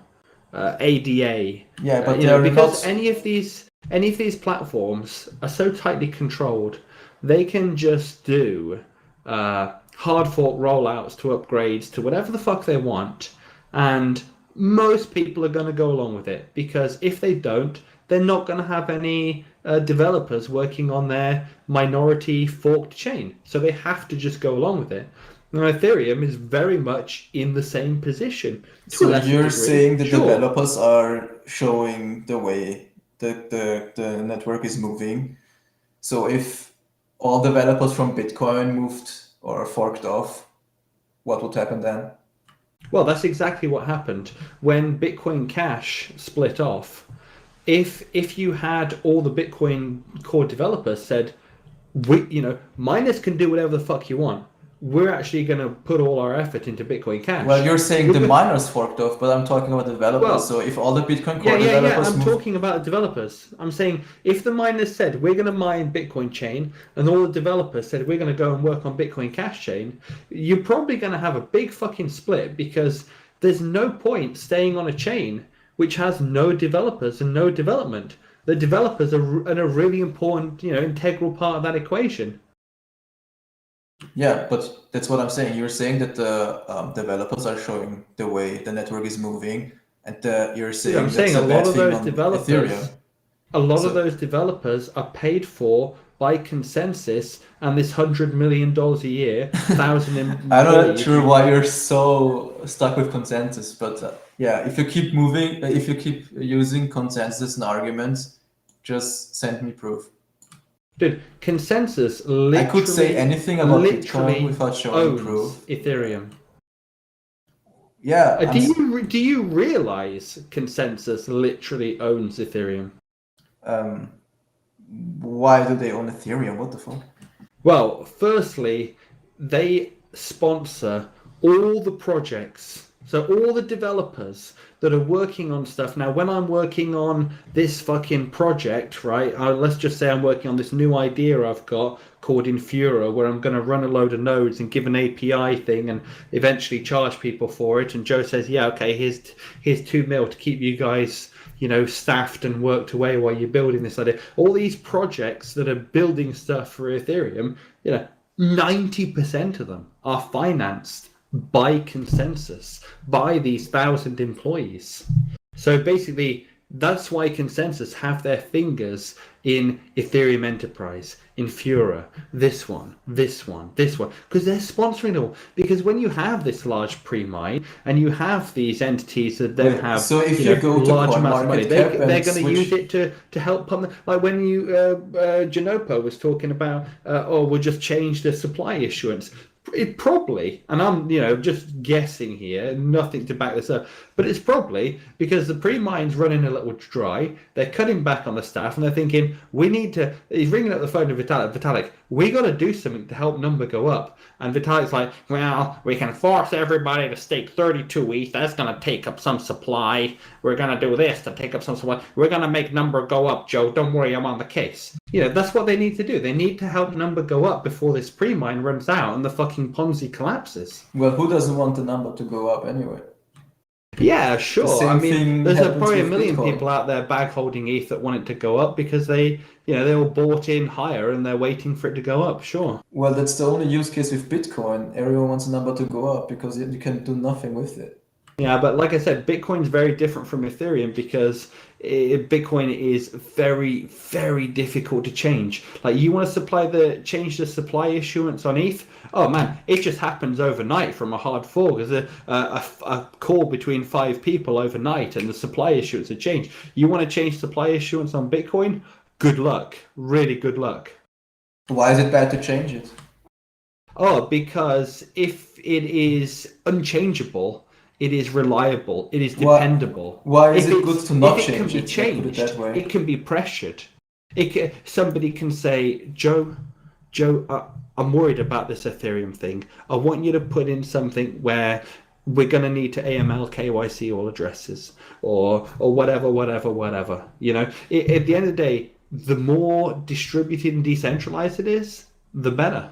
ADA. yeah, but because not. any of these platforms are so tightly controlled, they can just do hard fork rollouts to upgrades to whatever the fuck they want, and most people are going to go along with it because if they don't, they're not going to have any developers working on their minority forked chain, so they have to just go along with it. Now, Ethereum is very much in the same position. So you're saying the developers are showing the way the network is moving. So if all developers from Bitcoin moved or forked off, what would happen then? Well, that's exactly what happened when Bitcoin Cash split off. If you had all the Bitcoin core developers said, miners can do whatever the fuck you want. We're actually going to put all our effort into Bitcoin Cash. Well, you're saying the miners forked off, but I'm talking about developers. Well, so if all the Bitcoin core developers I'm talking about developers. I'm saying if the miners said we're going to mine Bitcoin chain, and all the developers said we're going to go and work on Bitcoin Cash chain, you're probably going to have a big fucking split because there's no point staying on a chain which has no developers and no development. The developers are a really important, integral part of that equation. Yeah, but that's what I'm saying. You're saying that the developers are showing the way the network is moving, and you're saying I'm saying a lot of those developers, of those developers are paid for by Consensus and this $100 million a year, 1,000 employees. I'm not sure why you're so stuck with Consensus, but yeah, if you keep moving, if you keep using Consensus and arguments, just send me proof. Dude, Consensus literally, I could say anything about Bitcoin without showing proof. Ethereum. Yeah. Do you realize Consensus literally owns Ethereum? Why do they own Ethereum? What the fuck? Well, firstly, they sponsor all the projects. So all the developers that are working on stuff. Now, when I'm working on this fucking project, right, let's just say I'm working on this new idea I've got called Infura, where I'm going to run a load of nodes and give an API thing and eventually charge people for it. And Joe says, yeah, okay, here's 2 mil to keep you guys, you know, staffed and worked away while you're building this idea. All these projects that are building stuff for Ethereum, you know, 90% of them are financed by consensus, by these 1,000 employees. So basically, that's why consensus have their fingers in Ethereum Enterprise, in Fura, this one, because they're sponsoring it all. Because when you have this large pre-mine and you have these entities that don't have so if you go to large amounts of money, they're going to use it to help pump them. Like when you Janopo was talking about, we'll just change the supply issuance. It probably, and I'm just guessing here, nothing to back this up, but it's probably because the pre-mine's running a little dry. They're cutting back on the staff, and they're thinking, we need to. He's ringing up the phone to Vitalik. We got to do something to help number go up. And Vitalik's like, well, we can force everybody to stake 32 ETH. That's going to take up some supply. We're going to do this to take up some supply. We're going to make number go up, Joe. Don't worry, I'm on the case. That's what they need to do. They need to help number go up before this pre-mine runs out and the fucking Ponzi collapses. Well, who doesn't want the number to go up anyway? Yeah, sure. I mean, there's probably a million Bitcoin. people out there bag holding ETH that want it to go up because they were bought in higher and they're waiting for it to go up. Sure. Well, that's the only use case with Bitcoin. Everyone wants the number to go up because you can do nothing with it. Yeah, but like I said, Bitcoin's very different from Ethereum because Bitcoin is very, very difficult to change. Like, you want to change the supply issuance on ETH? Oh man, it just happens overnight from a hard fork. There's a call between 5 people overnight, and the supply issuance had changed. You want to change supply issuance on Bitcoin? Good luck, really good luck. Why is it bad to change it? Oh, because if it is unchangeable, it is reliable. It is dependable. Why is it good to not change it? It can be changed. It that way. It can be pressured. Somebody can say, Joe, I'm worried about this Ethereum thing. I want you to put in something where we're going to need to AML KYC all addresses or whatever. At the end of the day, the more distributed and decentralized it is, the better.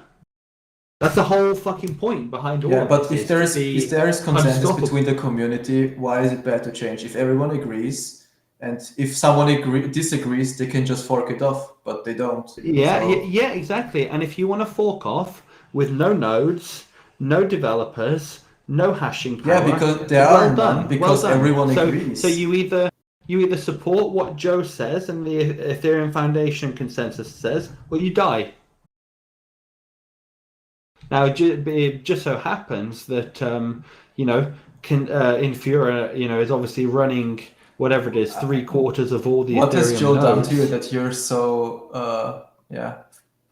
That's the whole fucking point behind all of but this. if there is consensus between the community, why is it bad to change? If everyone agrees, and if someone disagrees, they can just fork it off, but they don't. Yeah, exactly. And if you want to fork off with no nodes, no developers, no hashing power, because there are none, because everyone agrees. So you either support what Joe says and the Ethereum Foundation consensus says, or you die. Now, it just so happens that Infura, is obviously running whatever it is, 3/4 of all the what Ethereum has Joe nodes. done to you that you're so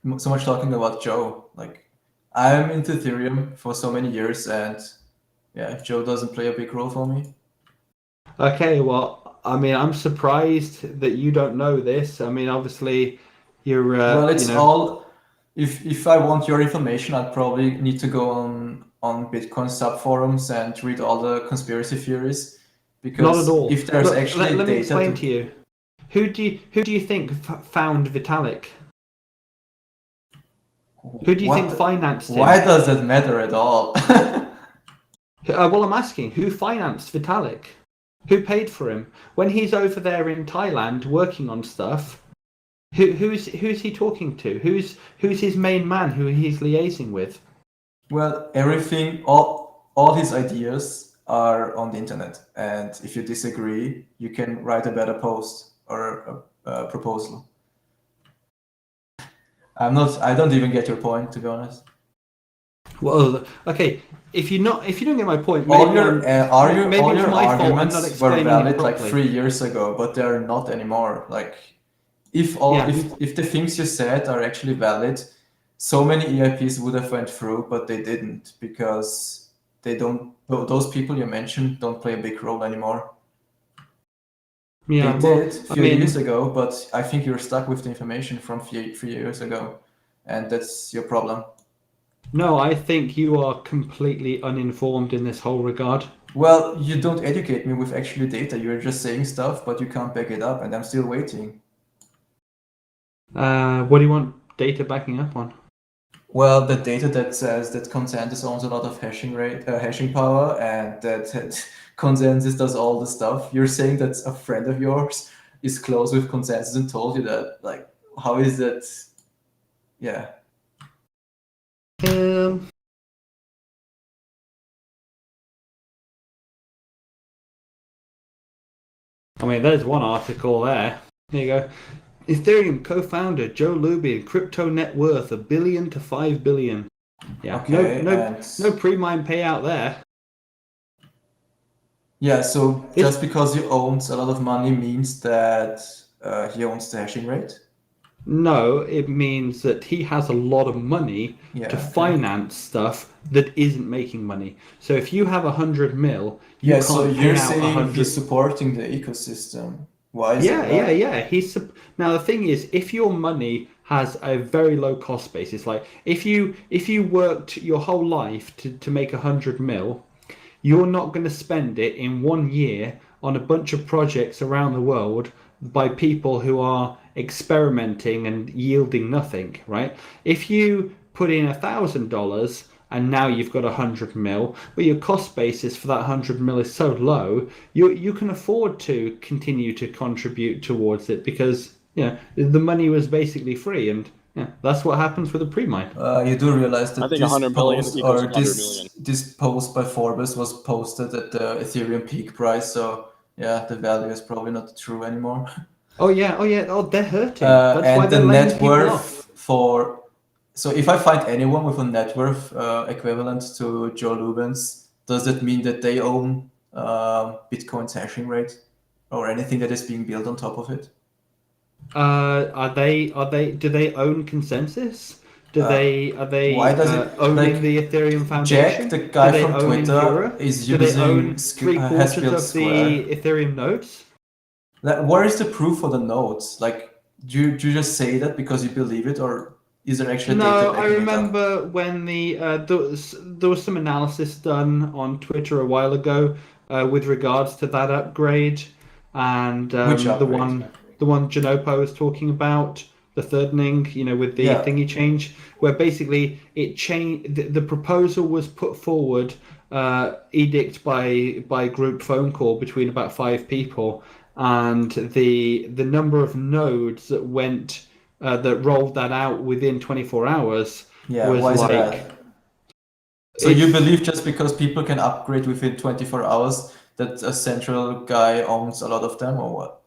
much talking about Joe? Like, I'm into Ethereum for so many years, and Joe doesn't play a big role for me. Okay, well, I mean, I'm surprised that you don't know this. I mean, obviously, you're. Well, it's all. If I want your information, I'd probably need to go on Bitcoin subforums and read all the conspiracy theories. Because not at all. If there's actually let me data explain to you. Who do you think found Vitalik? Who do you think financed him? Why does that matter at all? Well, I'm asking, who financed Vitalik? Who paid for him? When he's over there in Thailand working on stuff, who's he talking to? Who's his main man who he's liaising with? Well, everything, all his ideas are on the internet, and if you disagree, you can write a better post or a proposal. I don't even get your point, to be honest. Well, okay. If you don't get my point, all your arguments were explaining valid it like properly. 3 years ago, but they're not anymore. Like, if the things you said are actually valid, so many EIPs would have went through, but they didn't, because those people you mentioned don't play a big role anymore. Yeah, they did a few years ago, but I think you're stuck with the information from 3 years ago, and that's your problem. No, I think you are completely uninformed in this whole regard. Well, you don't educate me with actually data. You're just saying stuff, but you can't back it up, and I'm still waiting. What do you want data backing up on? Well, the data that says that Consensus owns a lot of hashing power, and that Consensus does all the stuff. You're saying that a friend of yours is close with Consensus and told you that. Like, how is that? Yeah. I mean, there's one article there. There you go. Ethereum co-founder Joe Lubin, crypto net worth $1 billion to $5 billion. Yeah, Okay, no pre-mine payout there. Yeah, so just because he owns a lot of money means that he owns the hashing rate? No, it means that he has a lot of money to finance stuff that isn't making money. So if you have 100 mil, you can't so pay you're out saying 100. he's supporting the ecosystem. Why is that? Yeah. Now the thing is, if your money has a very low cost base, it's like if you worked your whole life to make 100 mil, you're not going to spend it in 1 year on a bunch of projects around the world by people who are experimenting and yielding nothing, right? If you put in $1,000 and now you've got 100 mil, but your cost basis for that 100 mil is so low, you can afford to continue to contribute towards it because the money was basically free, and that's what happens with a pre-mine. You do realize that I think this 100 million post equals or 100 this million. this post by Forbes was posted at the Ethereum peak price, so yeah, the value is probably not true anymore. Oh, they're hurting. That's and why the they're laying net people worth off. so if I find anyone with a net worth equivalent to Joe Lubin's, does that mean that they own Bitcoin's hashing rate or anything that is being built on top of it? Do they own Consensus? Are they why does it owning like the Ethereum Jack, Foundation? the guy Do they from own Twitter, Infura? is Do they using own has 3/4 built of Square. the Ethereum nodes? Where is the proof for the nodes? Like, do you just say that because you believe it, or is there actually data No, backing I it up? remember when there was some analysis done on Twitter a while ago with regards to that upgrade, and Which the upgrade? one Janopo was talking about, the thirdening, with the thingy change, where basically it changed. The proposal was put forward, edict by group phone call between about 5 people, and the number of nodes that went. That rolled that out within 24 hours was why is like. that? So you believe just because people can upgrade within 24 hours that a central guy owns a lot of them, or what?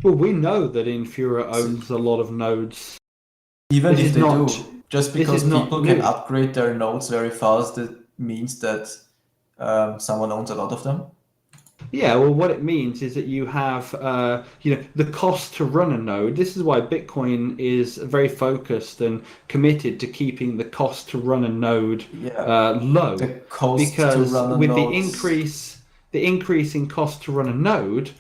Well, we know that Infura owns a lot of nodes. Even This if is they not- do, just this because is not people can new. upgrade their nodes very fast, that means that someone owns a lot of them? Yeah, well, what it means is that you have, the cost to run a node. This is why Bitcoin is very focused and committed to keeping the cost to run a node low. The cost because to run a with node. the increase in cost to run a node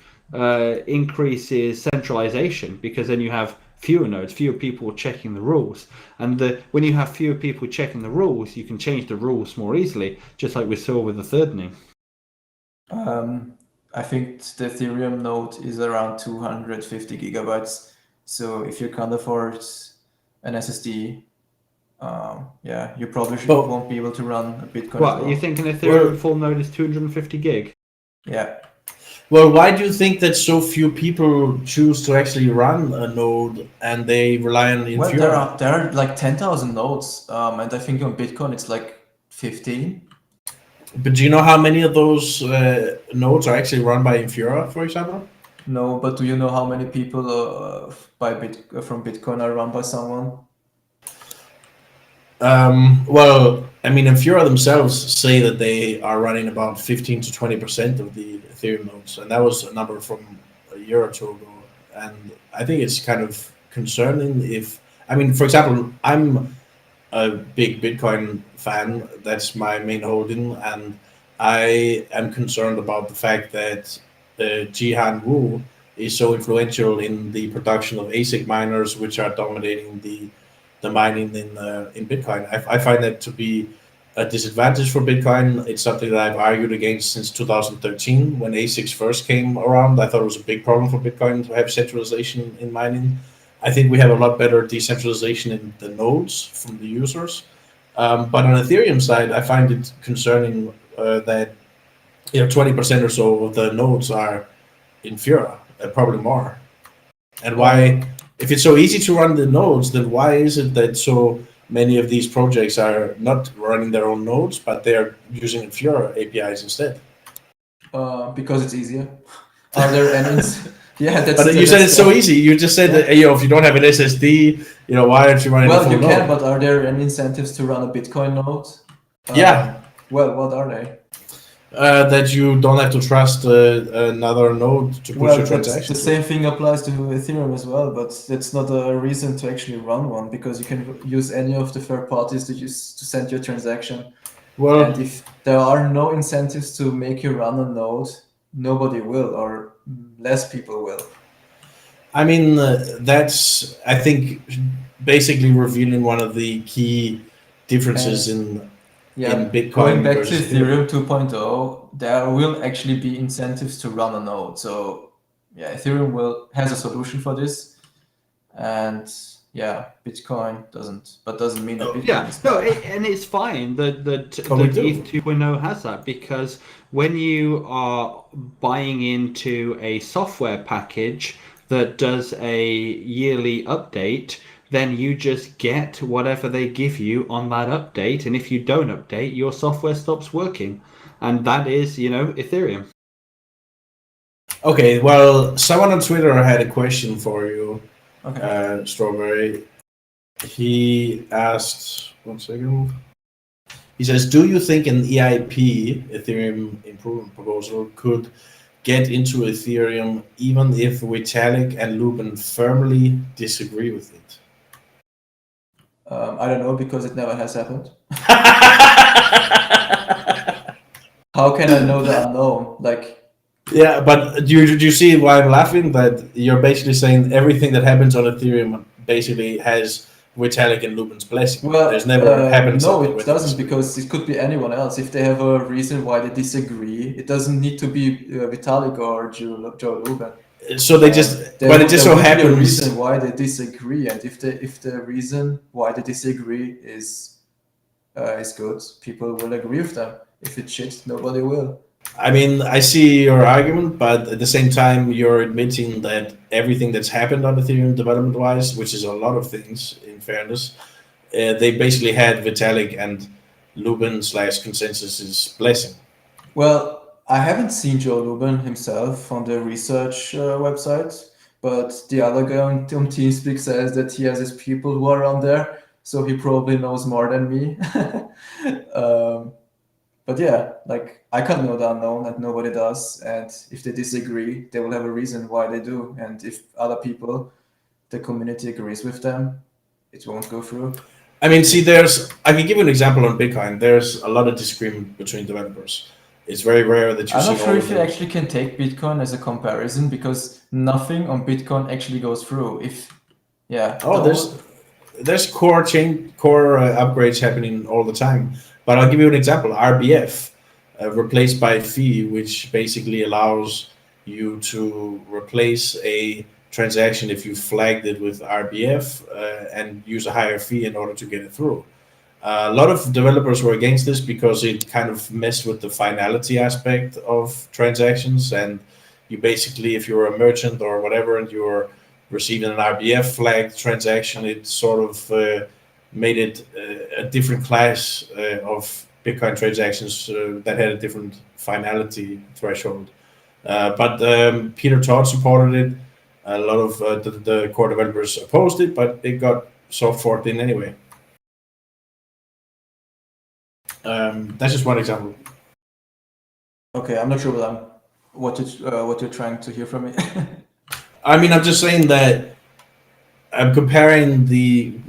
increases centralization, because then you have fewer nodes, fewer people checking the rules, and when you have fewer people checking the rules, you can change the rules more easily, just like we saw with the thirdening. I think the Ethereum node is around 250 gigabytes. So if you can't afford an SSD, you probably won't be able to run a Bitcoin. What, you think an Ethereum full node is 250 gig? Yeah. Well, why do you think that so few people choose to actually run a node and they rely on Infura? Well, there are like 10,000 nodes, and I think on Bitcoin it's like 15. But do you know how many of those nodes are actually run by Infura, for example? No, but do you know how many people from Bitcoin are run by someone? Well, I mean, Infura themselves say that they are running about 15 to 20% of the Ethereum nodes, and that was a number from a year or two ago. And I think it's kind of concerning for example, I'm a big Bitcoin fan. That's my main holding, and I am concerned about the fact that Jihan Wu is so influential in the production of ASIC miners, which are dominating the mining in Bitcoin. I find that to be a disadvantage for Bitcoin. It's something that I've argued against since 2013 when ASICs first came around. I thought it was a big problem for Bitcoin to have centralization in mining. I think we have a lot better decentralization in the nodes from the users. But on Ethereum side, I find it concerning that 20% or so of the nodes are in Fura, probably more. And why, if it's so easy to run the nodes, then why is it that so many of these projects are not running their own nodes, but they're using Fura APIs instead? Because it's easier. Are there any? Yeah, that's. But you said it's so easy. You just said that if you don't have an SSD, why aren't you running? Well, you can, node? but are there any incentives to run a Bitcoin node? Yeah. Well, what are they? That you don't have to trust another node to push your transaction. The same thing applies to Ethereum as well, but that's not a reason to actually run one, because you can use any of the third parties to send your transaction. Well, and if there are no incentives to make you run a node, nobody will, or less people will. I mean, that's, I think, basically revealing one of the key differences in Bitcoin. Going back to Ethereum 2.0, there will actually be incentives to run a node. So Ethereum has a solution for this, and Bitcoin doesn't mean that Bitcoin is bad. And it's fine that ETH 2.0 has that, because when you are buying into a software package that does a yearly update, then you just get whatever they give you on that update, and if you don't update, your software stops working, and that is, Ethereum. Okay, well, someone on Twitter had a question for you, Strawberry. He asked, one second. He says, do you think an EIP, Ethereum Improvement Proposal, could get into Ethereum even if Vitalik and Lubin firmly disagree with it? I don't know, because it never has happened. How can I know the unknown? Yeah, but do you see why I'm laughing? That you're basically saying everything that happens on Ethereum basically has Vitalik and Lubin's blessing. Well, there's never happened. No, it doesn't, because it could be anyone else. If they have a reason why they disagree, it doesn't need to be Vitalik or Joe Lubin. So they just, but it just so happens. A reason why they disagree, and if the reason why they disagree is good, people will agree with them. If it's shit, nobody will. I mean, I see your argument, but at the same time, you're admitting that everything that's happened on Ethereum development-wise, which is a lot of things, in fairness, they basically had Vitalik and Lubin/Consensus's blessing. Well, I haven't seen Joe Lubin himself on the research website, but the other guy on TeamSpeak says that he has his people who are on there, so he probably knows more than me. But I can't know the unknown, and nobody does. And if they disagree, they will have a reason why they do. And if other people, the community agrees with them, it won't go through. I mean, see, I can give you an example on Bitcoin. There's a lot of disagreement between developers. It's very rare that you see. I'm not sure if you actually can take Bitcoin as a comparison, because nothing on Bitcoin actually goes through. There's core upgrades happening all the time. But I'll give you an example. RBF, replaced by fee, which basically allows you to replace a transaction if you flagged it with RBF and use a higher fee in order to get it through. A lot of developers were against this because it kind of messed with the finality aspect of transactions. And you basically, if you're a merchant or whatever, and you're receiving an RBF flagged transaction, it sort of made it a different class of Bitcoin transactions that had a different finality threshold. But Peter Todd supported it. A lot of the core developers opposed it, but it got soft forked in anyway. That's just one example. Okay, I'm not sure what you're trying to hear from me. I mean, I'm just saying that I'm comparing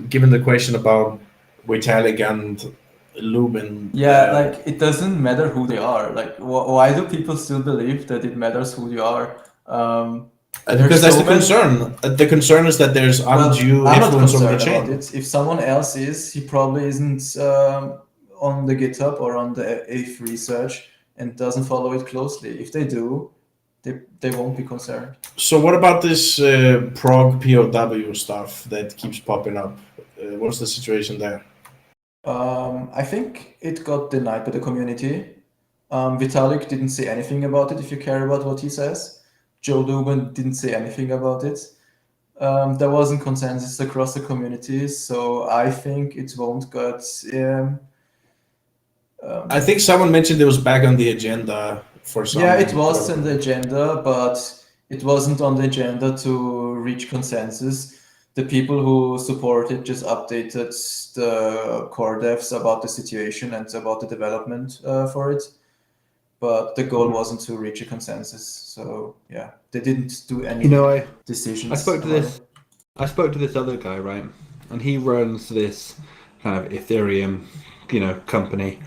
given the question about Vitalik and Lubin. It doesn't matter who they are. Why do people still believe that it matters who you are? Because that's the concern. The concern is that there's undue influence over the chain. If someone else is, he probably isn't on the GitHub or on the ETH research and doesn't follow it closely. If they do, they won't be concerned. So what about this prog POW stuff that keeps popping up? What's the situation there? I think it got denied by the community. Vitalik didn't say anything about it, if you care about what he says. Joe Lubin didn't say anything about it. There wasn't consensus across the community, so I think it won't get... I think someone mentioned it was back on the agenda for some... Yeah, it was on the agenda, but it wasn't on the agenda to reach consensus. The people who support it just updated the core devs about the situation and about the development for it. But the goal wasn't to reach a consensus. So yeah, they didn't do any decisions. I spoke to this other guy, right? And he runs this kind of Ethereum, company.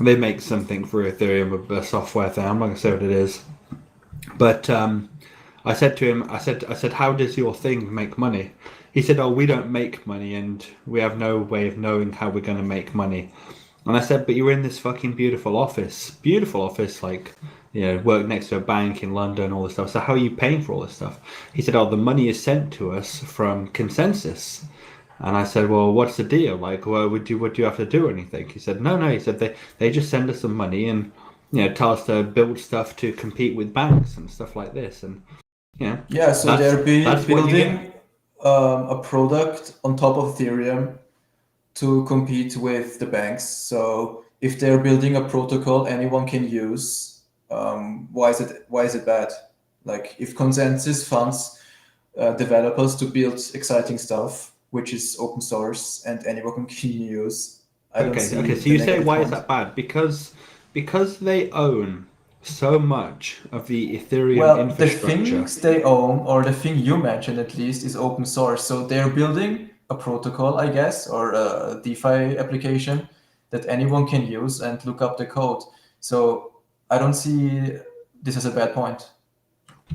They make something for Ethereum, a software thing. I'm not gonna say what it is. But I said to him, I said, how does your thing make money? He said, oh, we don't make money and we have no way of knowing how we're going to make money. And I said, but you're in this fucking beautiful office, like, work next to a bank in London, all this stuff. So how are you paying for all this stuff? He said, oh, the money is sent to us from Consensus. And I said, well, what's the deal? Like, well, would you have to do anything? He said, no. He said, they just send us some money and, tell us to build stuff to compete with banks and stuff like this. And, yeah, so they're building a product on top of Ethereum to compete with the banks. So if they're building a protocol anyone can use, why is it bad? Like, if Consensus funds developers to build exciting stuff, which is open source and anyone can use, I don't see. Okay. So you say why is that bad? Because they own so much of the Ethereum infrastructure. The things they own, or the thing you mentioned at least, is open source. So they're building a protocol, I guess, or a DeFi application that anyone can use and look up the code. So I don't see this as a bad point.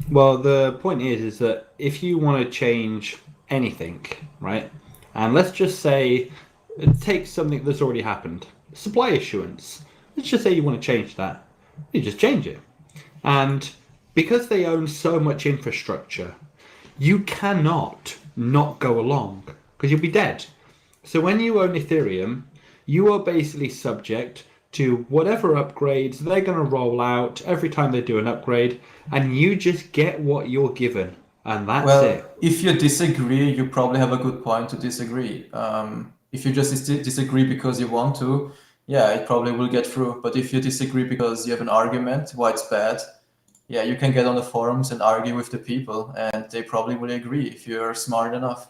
Well, the point is that if you want to change anything, right? And let's just say, take something that's already happened, supply issuance. Let's just say you want to change that. You just change it. And because they own so much infrastructure, you cannot not go along because you'll be dead. So when you own Ethereum, you are basically subject to whatever upgrades they're going to roll out every time they do an upgrade, and you just get what you're given, and that's it. If you disagree, you probably have a good point to disagree. If you just disagree because you want to, yeah, it probably will get through. But if you disagree because you have an argument why it's bad, yeah, you can get on the forums and argue with the people, and they probably will agree if you're smart enough.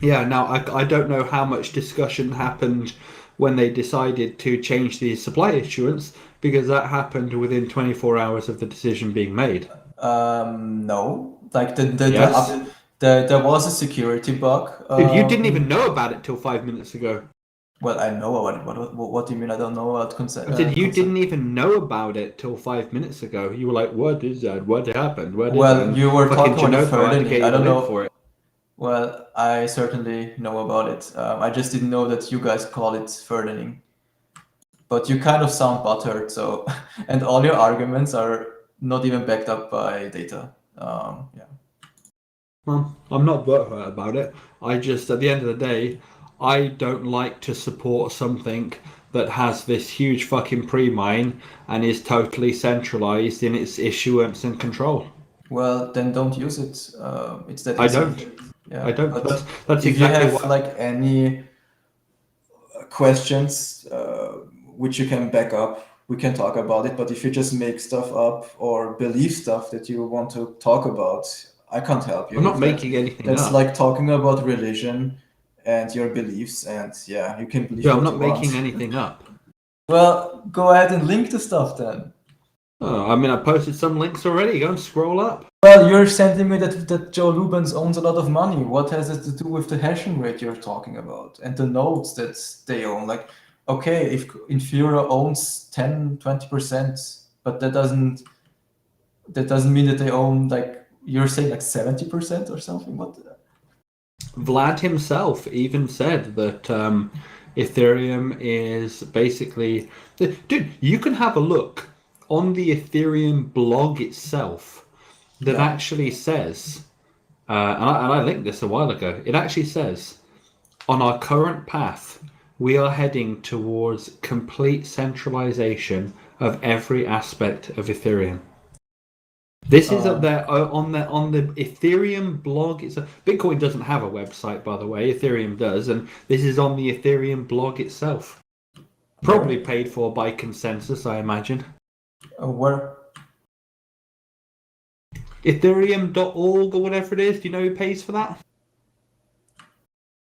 Yeah, now I don't know how much discussion happened when they decided to change the supply issuance, because that happened within 24 hours of the decision being made. No, like Yes. there was a security bug. Dude, you didn't even know about it till 5 minutes ago. Well, I know about it. What do you mean I don't know about consent? I said you didn't even know about it till 5 minutes ago. You were like, what is that? What happened? You were talking about Ferdinand. I don't know. For it. Well, I certainly know about it. I just didn't know that you guys call it Ferdinand. But you kind of sound butthurt, so and all your arguments are not even backed up by data. Yeah. Well, I'm not butthurt about it. I just, at the end of the day, I don't like to support something that has this huge fucking pre-mine and is totally centralized in its issuance and control. Well, then don't use it. It's that easy. I don't. Yeah, I don't. That's if exactly you have like any questions which you can back up, we can talk about it. But if you just make stuff up or believe stuff that you want to talk about, I can't help you. I'm not making anything up. That's like talking about religion and your beliefs, and yeah, you can believe. Yeah, I'm not making anything up. Well, go ahead and link the stuff then. Oh, I mean, I posted some links already. Go and scroll up. Well, you're sending me that Joe Lubens owns a lot of money. What has it to do with the hashing rate you're talking about and the nodes that they own? Like, okay, if Infura owns 10-20%, but that doesn't mean that they own, like, you're saying like 70% or something. What? Vlad himself even said that Ethereum is basically, dude, you can have a look on the Ethereum blog itself that actually says, and I linked this a while ago, it actually says, on our current path, we are heading towards complete centralization of every aspect of Ethereum. This is up there on the Ethereum blog. Bitcoin doesn't have a website, by the way. Ethereum does, and this is on the Ethereum blog itself. Probably paid for by consensus, I imagine. Where? Ethereum.org or whatever it is. Do you know who pays for that?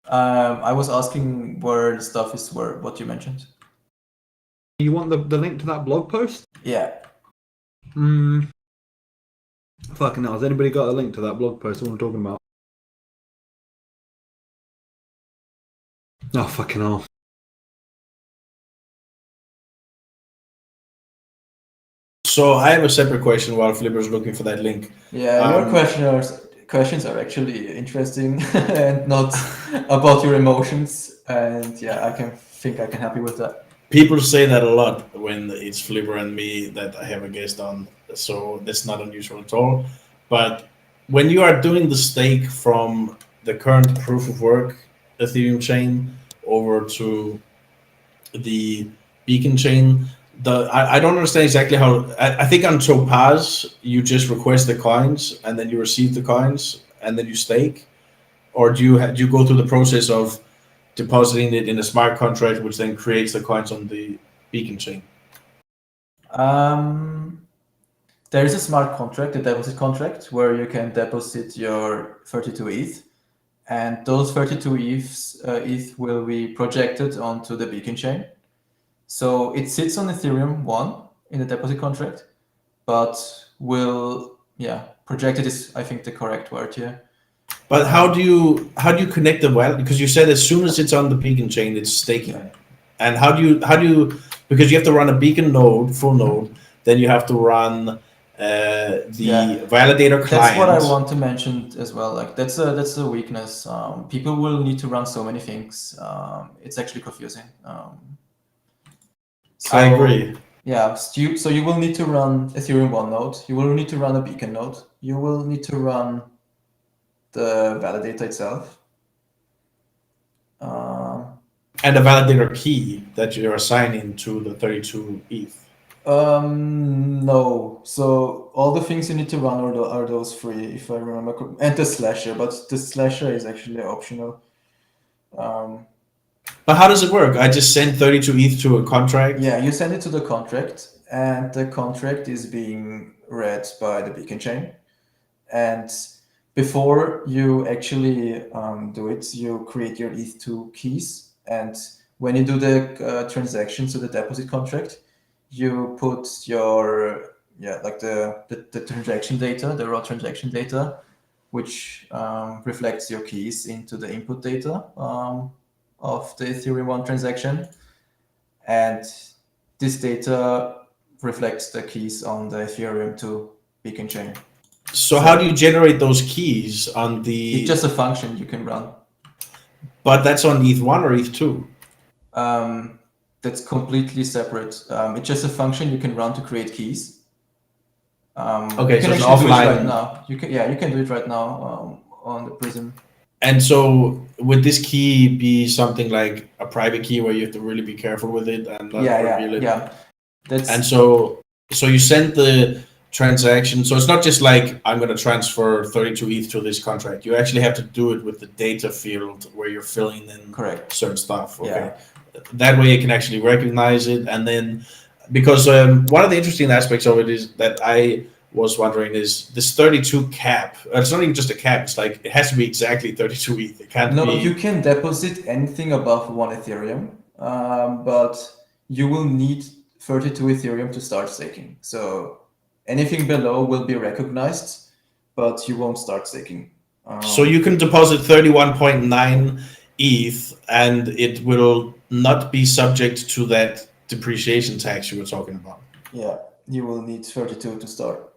I was asking where the stuff is, what you mentioned. You want the link to that blog post? Yeah. Fucking hell, has anybody got a link to that blog post? What I'm talking about? Oh, fucking hell. So I have a separate question while Flipper's looking for that link. Yeah, your questions are actually interesting and not about your emotions. And yeah, I can help you with that. People say that a lot when it's Flipper and me that I have a guest on, so that's not unusual at all. But when you are doing the stake from the current proof of work Ethereum chain over to the beacon chain, I don't understand exactly how. I think on Topaz you just request the coins and then you receive the coins and then you stake, or do you go through the process of depositing it in a smart contract, which then creates the coins on the beacon chain? There is a smart contract, a deposit contract, where you can deposit your 32 ETH, and those 32 ETH will be projected onto the beacon chain. So it sits on Ethereum 1 in the deposit contract, but projected is, I think, the correct word here. But how do you connect the wallet? Because you said as soon as it's on the beacon chain, it's staking. Right. And how do you because you have to run a beacon node, full node, then you have to run the validator client. That's what I want to mention as well. Like that's a weakness. People will need to run so many things. It's actually confusing. So, I agree. Yeah, so you will need to run Ethereum 1 node. You will need to run a beacon node. You will need to run the validator itself. And the validator key that you're assigning to the 32 ETH. No. So all the things you need to run are those free, if I remember correctly. And the slasher, but the slasher is actually optional. But how does it work? I just send 32 ETH to a contract? Yeah, you send it to the contract, and the contract is being read by the beacon chain. And before you actually do it, you create your ETH2 keys. And when you do the transaction to the deposit contract, you put your the transaction data, the raw transaction data, which reflects your keys into the input data of the Ethereum 1 transaction, and this data reflects the keys on the Ethereum 2 beacon chain. So how do you generate those keys on the? It's just a function you can run. But that's on ETH1 or ETH2? That's completely separate. It's just a function you can run to create keys. Okay, you so can it's actually do offline. it right now. You can do it right now on the Prism. And so would this key be something like a private key where you have to really be careful with it and not reveal it? Yeah. And so you send the transaction. So it's not just like I'm going to transfer 32 ETH to this contract. You actually have to do it with the data field where you're filling in certain stuff. Okay. Yeah. That way it can actually recognize it. And then because one of the interesting aspects of it is that I was wondering is this 32 cap. It's not even just a cap. It's like it has to be exactly 32 ETH. It can't be. You can deposit anything above 1 Ethereum, but you will need 32 Ethereum to start staking. So anything below will be recognized, but you won't start staking. So you can deposit 31.9 ETH, and it will not be subject to that depreciation tax you were talking about. Yeah, you will need 32 to start.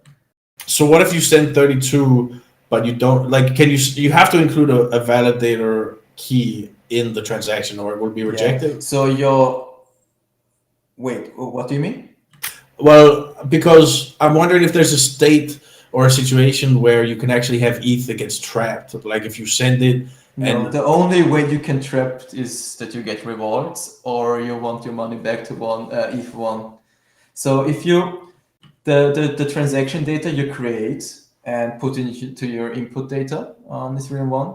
So what if you send 32, but you don't, like, you have to include a validator key in the transaction, or it will be rejected? So wait, what do you mean? Well, because I'm wondering if there's a state or a situation where you can actually have ETH that gets trapped. Like if you send it. No, the only way you can trap is that you get rewards, or you want your money back to ETH1. So if you the transaction data you create and put into your input data on Ethereum 1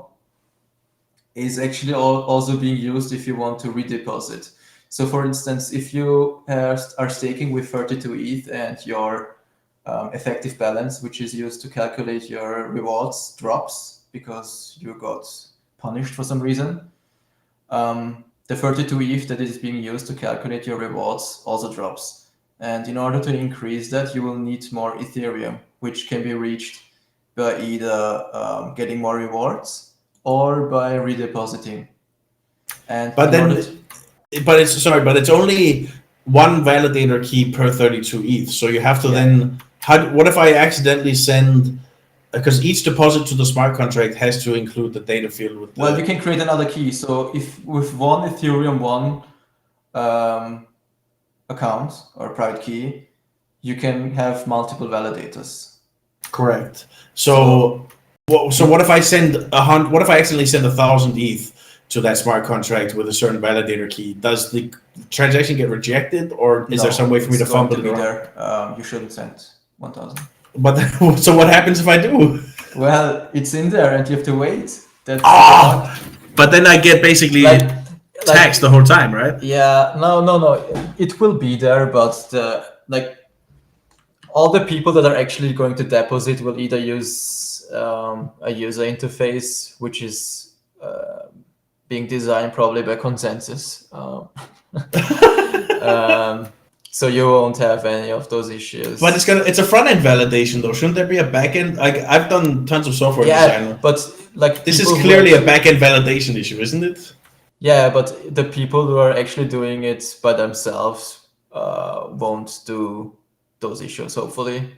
is actually also being used if you want to redeposit. So for instance, if you are staking with 32 ETH and your effective balance, which is used to calculate your rewards, drops because you got punished for some reason, the 32 ETH that is being used to calculate your rewards also drops. And in order to increase that, you will need more Ethereum, which can be reached by either getting more rewards or by redepositing. And but it's only one validator key per 32 ETH. So you have to then. What if I accidentally send? Because each deposit to the smart contract has to include the data field with. Well, you can create another key. So if with one Ethereum 1 account or private key, you can have multiple validators. Correct. So what if I what if I accidentally send 1,000 ETH to that smart contract with a certain validator key? Does the transaction get rejected, or is there some way for me to fumble it around? You shouldn't send 1,000. But so what happens if I do? Well, it's in there and you have to wait. But then I get basically taxed the whole time, right? Yeah, no. It will be there, but all the people that are actually going to deposit will either use a user interface, which is being designed probably by consensus. So you won't have any of those issues. But it's a front end validation though. Shouldn't there be a back end? Like I've done tons of software design. But this is clearly a back end validation issue, isn't it? Yeah, but the people who are actually doing it by themselves won't do those issues, hopefully.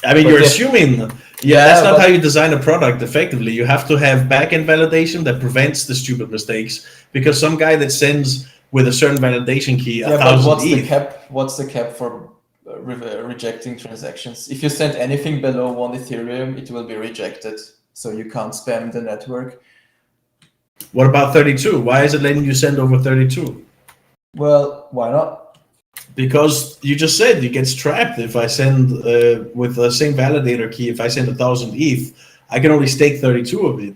I mean, you're assuming. That's not how you design a product effectively. You have to have back-end validation that prevents the stupid mistakes, because some guy that sends with a certain validation key 1,000 ETH. What's the cap for rejecting transactions? If you send anything below 1 Ethereum, it will be rejected. So you can't spam the network. What about 32? Why is it letting you send over 32? Well, why not? Because you just said it gets trapped if I send with the same validator key. If I send 1,000 ETH, I can only stake 32 of it.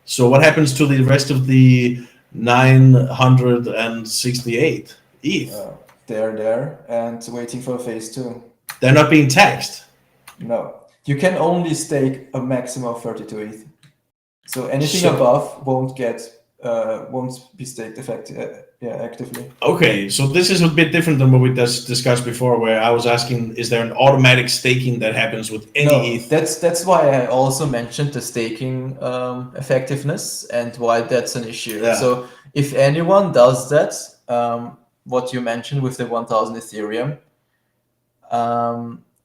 So what happens to the rest of the 968 ETH? They're there and waiting for phase 2. They're not being taxed. No, you can only stake a maximum of 32 ETH. So anything above won't be staked actively. Okay, so this is a bit different than what we discussed before, where I was asking, is there an automatic staking that happens with any ETH? That's why I also mentioned the staking effectiveness and why that's an issue. Yeah. So if anyone does that, what you mentioned with the 1,000 Ethereum,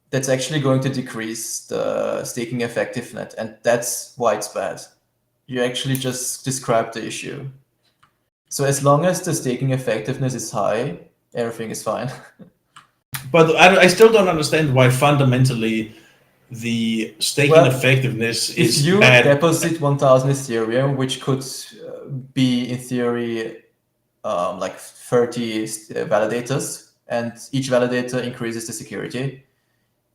that's actually going to decrease the staking effectiveness, and that's why it's bad. You actually just described the issue. So as long as the staking effectiveness is high, everything is fine. But I still don't understand why fundamentally the staking effectiveness is if you bad. deposit 1,000 Ethereum, which could be in theory like 30 validators, and each validator increases the security.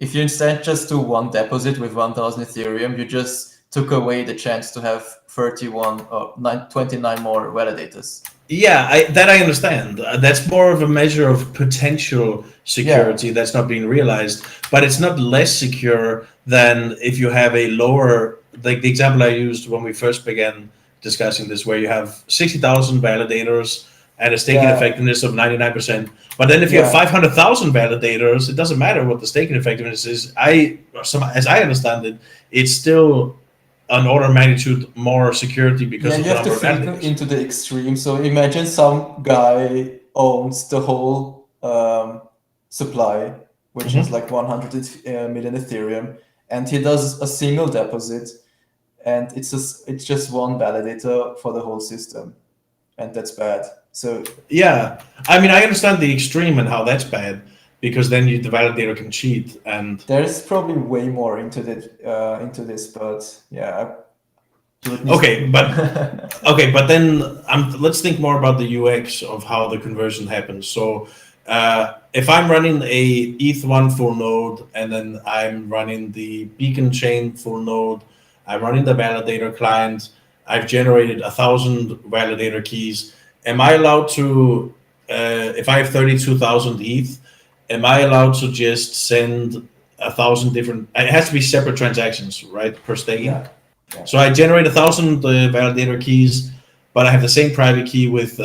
If you instead just do one deposit with 1,000 Ethereum, you just took away the chance to have 29 more validators. Yeah, I understand. That's more of a measure of potential security that's not being realized, but it's not less secure than if you have a lower, like the example I used when we first began discussing this, where you have 60,000 validators and a staking effectiveness of 99%. But then if you have 500,000 validators, it doesn't matter what the staking effectiveness is. As I understand it, it's still an order of magnitude more security because of the number of validators. You have to fit into the extreme. So imagine some guy owns the whole supply, which is like 100 million Ethereum, and he does a single deposit, and it's just one validator for the whole system, and that's bad. So yeah, I mean, I understand the extreme and how that's bad, because then the validator can cheat. And there's probably way more into this, but yeah. Okay, but then let's think more about the UX of how the conversion happens. So if I'm running a ETH1 full node, and then I'm running the beacon chain full node, I'm running the validator client, I've generated 1,000 validator keys. Am I allowed to, if I have 32,000 ETH, am I allowed to just send 1,000 different? It has to be separate transactions, right, per staking. Yeah. So I generate 1,000 validator keys, but I have the same private key with,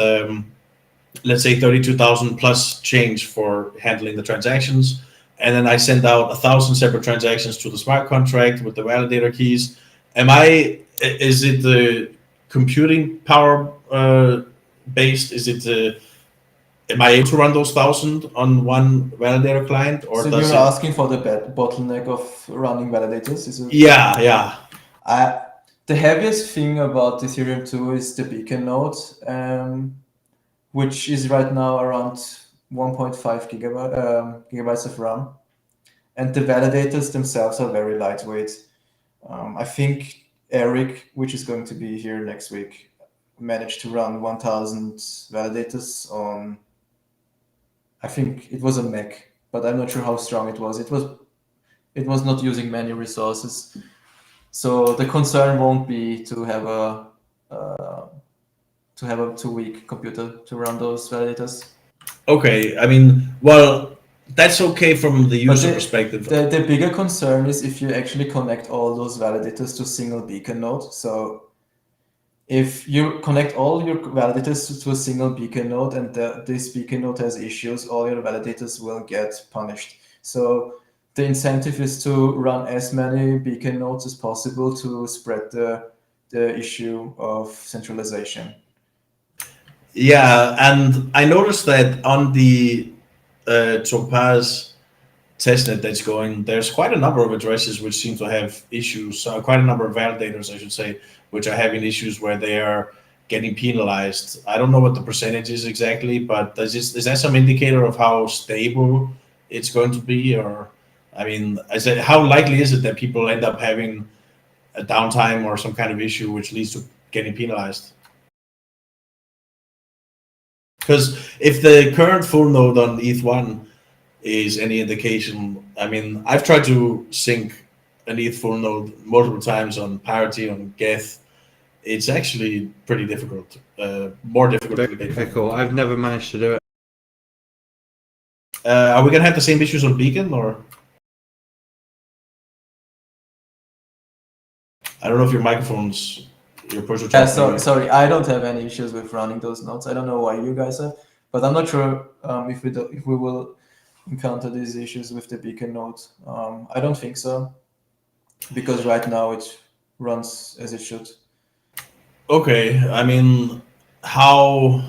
let's say, 32,000 plus change for handling the transactions. And then I send out 1,000 separate transactions to the smart contract with the validator keys. Is it the computing power based? Am I able to run those 1,000 on one validator client? Or so you're asking for the bottleneck of running validators? Is it? Yeah. The heaviest thing about Ethereum 2 is the beacon node, which is right now around 1.5 gigabytes of RAM. And the validators themselves are very lightweight. I think Eric, which is going to be here next week, managed to run 1,000 validators on, I think it was a Mac, but I'm not sure how strong it was. It was not using many resources. So the concern won't be to have a too weak computer to run those validators. Okay, I mean, well, that's okay from the user perspective. The bigger concern is if you actually connect all those validators to a single beacon node. So if you connect all your validators to a single beacon node, and this beacon node has issues, all your validators will get punished. So the incentive is to run as many beacon nodes as possible to spread the issue of centralization. Yeah, and I noticed that on the Topaz testnet that's going, there's quite a number of addresses which seem to have issues, quite a number of validators, I should say, which are having issues where they are getting penalized. I don't know what the percentage is exactly, but is that some indicator of how stable it's going to be? Or, I mean, how likely is it that people end up having a downtime or some kind of issue which leads to getting penalized? Because if the current full node on ETH1 is any indication, I mean, I've tried to sync an ETH full node multiple times on Parity, on Geth. It's actually pretty difficult, more difficult. Very difficult. I've never managed to do it. Are we going to have the same issues on Beacon, or? I don't know if your microphone's, your push or sorry, I don't have any issues with running those nodes. I don't know why you guys have, but I'm not sure if we will encounter these issues with the beacon node. I don't think so, because right now it runs as it should. Okay, I mean, how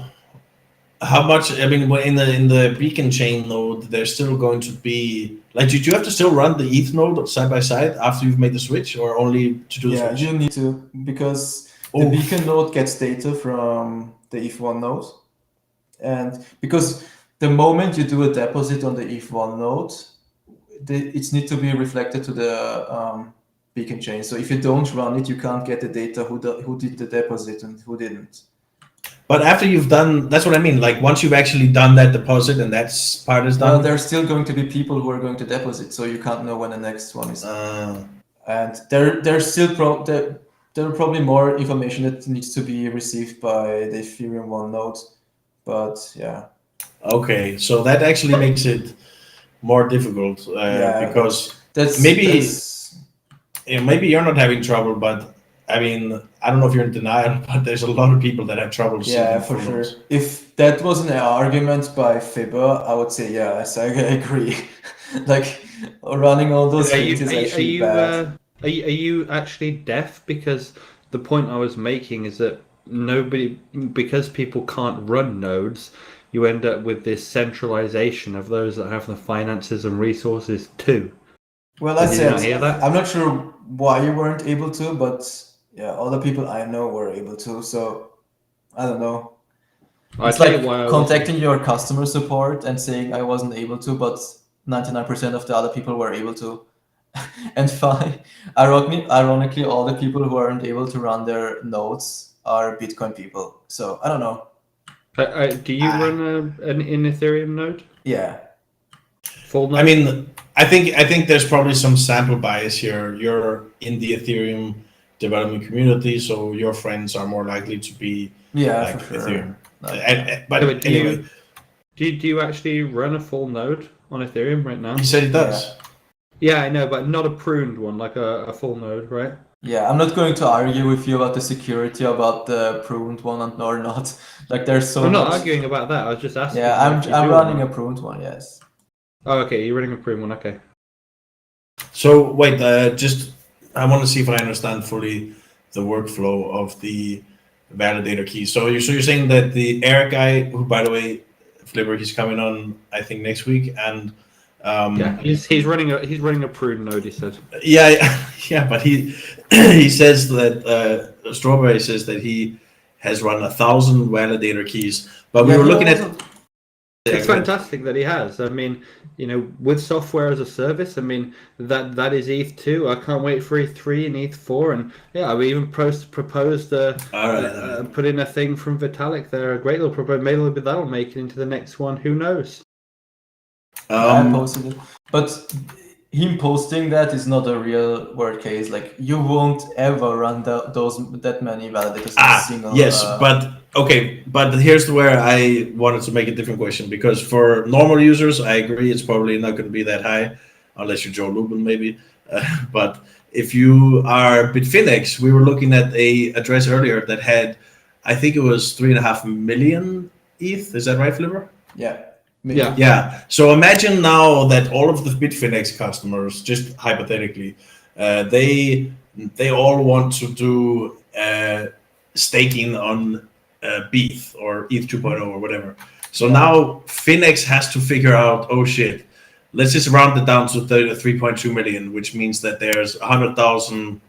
much? I mean, in the beacon chain node, there's still going to be, like, did you have to still run the ETH node side by side after you've made the switch, or only to do the switch? Yeah, you need to, because the beacon node gets data from the ETH1 node, and because the moment you do a deposit on the ETH1 node, it needs to be reflected to the beacon chain. So if you don't run it, you can't get the data who did the deposit and who didn't. But after you've done, that's what I mean. Like, once you've actually done that deposit and that part is done. Well, there's still going to be people who are going to deposit, so you can't know when the next one is. And there's still there are probably more information that needs to be received by the Ethereum 1 node, but yeah. Okay, so that actually makes it more difficult because maybe you're not having trouble, but I mean, I don't know if you're in denial, but there's a lot of people that have trouble. Yeah, for sure. If that was an argument by Fibber, I would say yes, I agree. Like, running all those things is actually bad. Are you actually deaf? Because the point I was making is that because people can't run nodes, you end up with this centralization of those that have the finances and resources too. Well, I said, I'm not sure why you weren't able to, but Yeah, all the people I know were able to. So I don't know. I It's tell like you why I contacting your customer support and saying I wasn't able to, but 99% of the other people were able to. And ironically, all the people who aren't able to run their nodes are Bitcoin people. So I don't know. do you run an Ethereum node? Yeah. Full node? I mean, I think there's probably some sample bias here. You're in the Ethereum development community, so your friends are more likely to be Yeah, like for sure. Ethereum. Yeah. But Yeah, but anyway, do you actually run a full node on Ethereum right now? he said he does. Yeah, I know, but not a pruned one, like a full node, right? Yeah, I'm not going to argue with you about the security about the pruned one or not. Like there's so I'm not much. arguing about that. I was just asking. Yeah, if you I'm do or running not. a pruned one. Yes. Oh, okay, you're running a pruned one. Okay. So wait, just I want to see if I understand fully the workflow of the validator key. So you're saying that the Eric guy, who by the way, Flipper, he's coming on I think next week, and Yeah, he's running a pruned node. He said. yeah, yeah, but he he says that Strawberry says that he has run 1,000 validator keys, but we Yeah, were he looking at. also- It's fantastic that he has. I mean, with software as a service, I mean that is ETH 2. I can't wait for ETH 3 and ETH 4, and yeah, we even proposed All right. put in a thing from Vitalik there, a great little proposal. Maybe that'll make it into the next one. Who knows? I posted it, but him posting that is not a real world case. Like you won't ever run that many validators in a single. Yes, but okay, but here's where I wanted to make a different question, because for normal users, I agree it's probably not going to be that high, unless you're Joe Lubin maybe. But if you are Bitfinex, we were looking at a address earlier that had, I think it was 3.5 million ETH. Is that right, Flipper? Yeah. Yeah. Yeah. So imagine now that all of the Bitfinex customers, just hypothetically, they all want to do staking on BETH or ETH 2.0 or whatever. So now Finex has to figure out, oh shit, let's just round it down to 3.2 million, which means that there's 100,000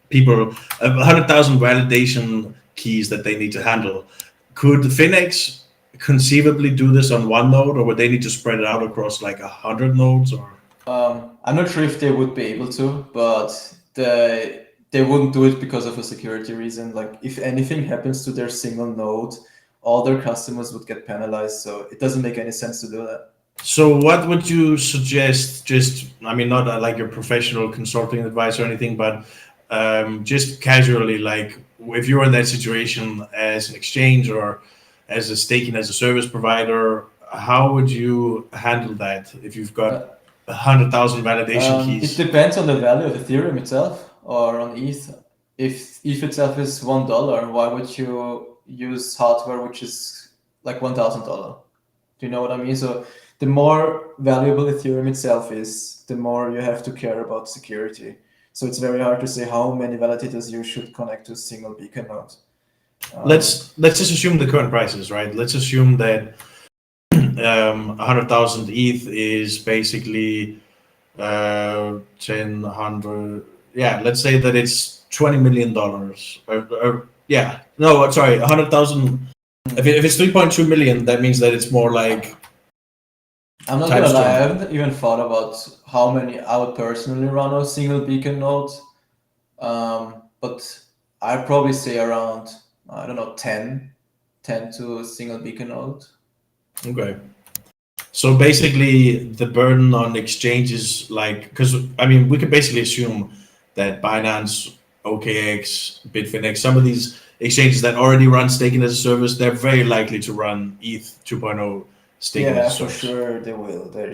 people, 100,000 validation keys that they need to handle. Could Finex conceivably do this on one node, or would they need to spread it out across like 100 nodes? Or I'm not sure if they would be able to, but they wouldn't do it because of a security reason. Like if anything happens to their single node, all their customers would get penalized. So it doesn't make any sense to do that. So what would you suggest? Just, I mean, not like your professional consulting advice or anything, but just casually, like if you're in that situation as an exchange or as a staking as a service provider, how would you handle that if you've got 100,000 validation keys? It depends on the value of Ethereum itself or on ETH. If ETH itself is $1, why would you use hardware which is like $1,000? Do you know what I mean? So the more valuable Ethereum itself is, the more you have to care about security. So it's very hard to say how many validators you should connect to a single beacon node. Let's just assume the current prices, right? Let's assume that 100,000 ETH is basically 1,000. Yeah, let's say that it's $20 million. Yeah, no, sorry, 100,000. If it's 3.2 million, that means that it's more like. I'm not gonna lie, I haven't even thought about how many I would personally run a single beacon node. But I'd probably say around, I don't know, 10 to a single beacon node. Okay. So basically the burden on exchanges, like, because I mean, we could basically assume that Binance, OKX, Bitfinex, some of these exchanges that already run staking as a service, they're very likely to run ETH 2.0 staking as a for service. sure they will. They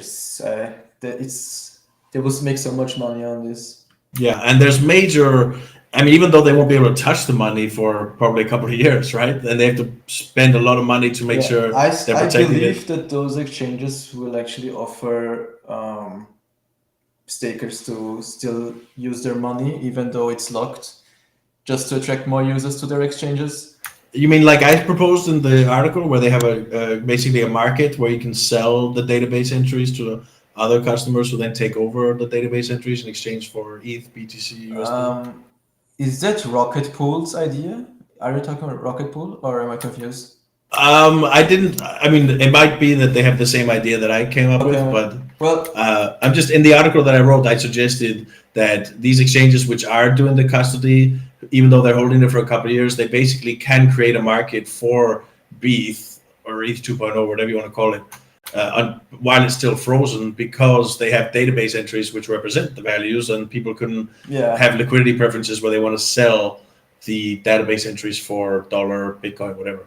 will make so much money on this. Yeah, and there's major, I mean, even though they won't be able to touch the money for probably a couple of years, right? And they have to spend a lot of money to make sure I they're protecting believe it. that those exchanges will actually offer stakers to still use their money, even though it's locked, just to attract more users to their exchanges. You mean like I proposed in the article, where they have basically a market where you can sell the database entries to other customers who then take over the database entries in exchange for ETH, BTC, USD? Is that Rocket Pool's idea? Are you talking about Rocket Pool, or am I confused? I didn't. I mean, it might be that they have the same idea that I came up with, but I'm just in the article that I wrote. I suggested that these exchanges, which are doing the custody, even though they're holding it for a couple of years, they basically can create a market for mETH or ETH 2.0, whatever you want to call it, while it's still frozen, because they have database entries which represent the values, and people can have liquidity preferences where they want to sell the database entries for dollar, Bitcoin, whatever.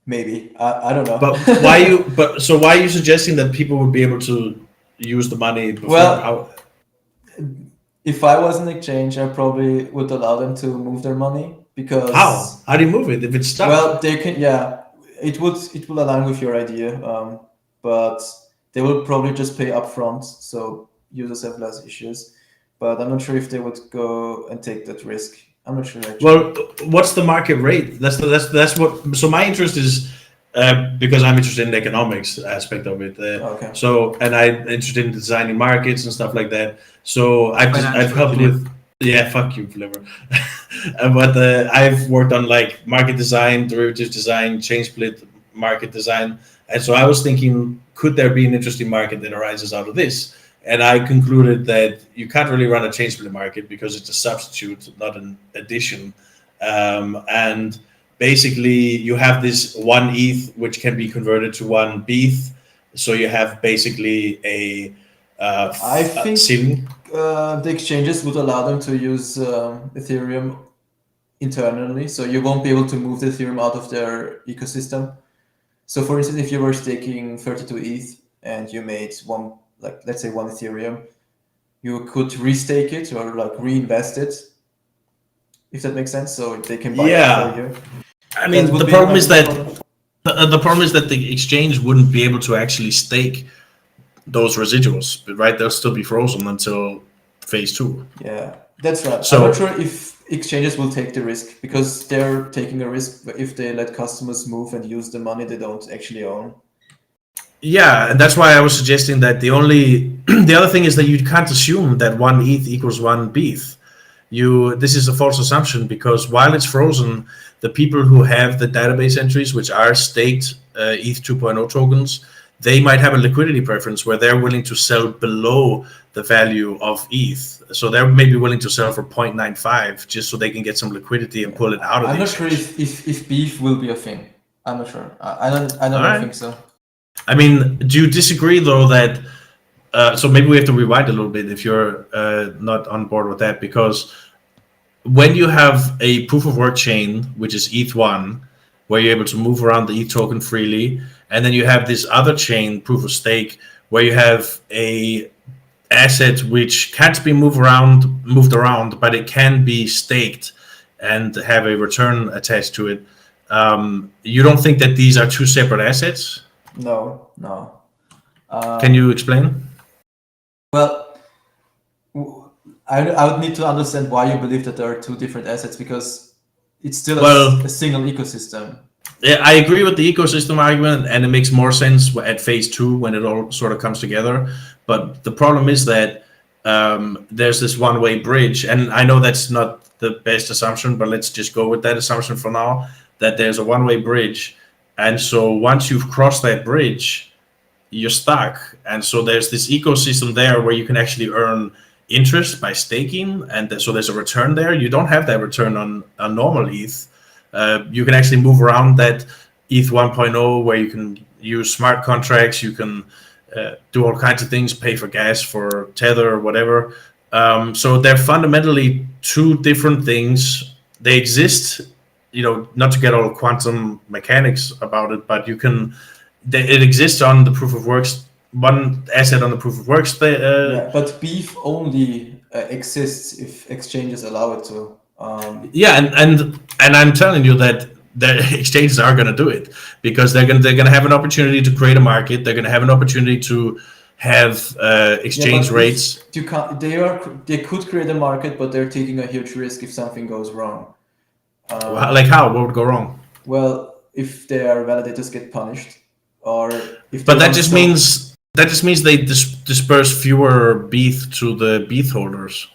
Maybe I don't know. But why are you suggesting that people would be able to use the money before? Well, if I was an exchange, I probably would allow them to move their money, because how do you move it if it's stuck? Well, they can. Yeah, it will align with your idea, but they will probably just pay upfront, so users have less issues. But I'm not sure if they would go and take that risk. I'm not sure actually. Well, what's the market rate? That's what. So my interest is because I'm interested in the economics aspect of it. Okay. So, and I'm interested in designing markets and stuff like that. So I've helped with. Yeah, fuck you, Fliver. But I've worked on like market design, derivatives design, chain split market design, and so I was thinking, could there be an interesting market that arises out of this? And I concluded that you can't really run a chain split market because it's a substitute, not an addition. And basically, you have this one ETH which can be converted to one mETH. So you have basically a I think ceiling. The exchanges would allow them to use Ethereum internally, so you won't be able to move the Ethereum out of their ecosystem. So, for instance, if you were staking 32 ETH and you made one, like let's say one Ethereum, you could restake it or like reinvest it, if that makes sense. So they can buy it for you. I mean, the problem is that the problem is that the exchange wouldn't be able to actually stake those residuals, right? They'll still be frozen until phase 2. Yeah, that's right. So, I'm not sure if exchanges will take the risk, because they're taking a risk if they let customers move and use the money they don't actually own. Yeah, and that's why I was suggesting that the other thing is that you can't assume that one ETH equals one mETH. This is a false assumption, because while it's frozen, the people who have the database entries, which are staked ETH 2.0 tokens, they might have a liquidity preference where they're willing to sell below the value of ETH. So they're maybe willing to sell for 0.95 just so they can get some liquidity and pull it out of I'm the not sure if beef will be a thing. I'm not sure. I don't think so. I mean, do you disagree though that so maybe we have to rewind a little bit if you're not on board with that, because when you have a proof of work chain, which is ETH1, where you're able to move around the ETH token freely, and then you have this other chain, proof of stake, where you have a asset which can't be moved around, but it can be staked and have a return attached to it. You don't think that these are two separate assets? No. Can you explain? Well, I would need to understand why you believe that there are two different assets, because it's still a single ecosystem. Yeah, I agree with the ecosystem argument, and it makes more sense at phase 2 when it all sort of comes together. But the problem is that there's this one-way bridge, and I know that's not the best assumption, but let's just go with that assumption for now, that there's a one-way bridge. And so once you've crossed that bridge, you're stuck. And so there's this ecosystem there where you can actually earn interest by staking, and so there's a return there. You don't have that return on normal ETH. You can actually move around that ETH 1.0 where you can use smart contracts, you can do all kinds of things, pay for gas for Tether or whatever. So they're fundamentally two different things. They exist, not to get all quantum mechanics about it, but it exists on the proof of works, one asset on the proof of works. But beef only exists if exchanges allow it to. And I'm telling you that the exchanges are going to do it, because they're going to have an opportunity to create a market. They're going to have an opportunity to have exchange rates. They could create a market, but they're taking a huge risk if something goes wrong. Like how? What would go wrong? Well, if their validators get punished, or if. But that just means they disperse fewer BETH to the BETH holders.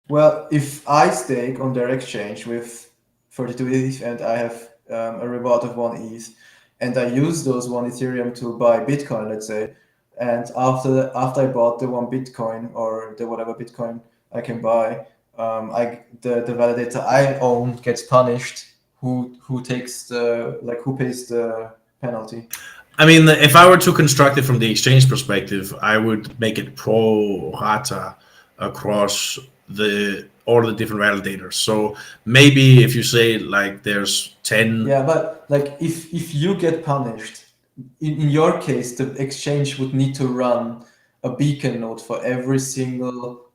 Well, if I stake on their exchange with 32 ETH and I have a reward of 1 ETH, and I use those 1 Ethereum to buy Bitcoin, let's say, and after I bought the 1 Bitcoin or the whatever Bitcoin I can buy, the validator I own gets punished. Who takes who pays the penalty? I mean, if I were to construct it from the exchange perspective, I would make it pro rata across all the different validators. So maybe if you say like there's 10. Yeah, but like if you get punished, in your case, the exchange would need to run a beacon node for every single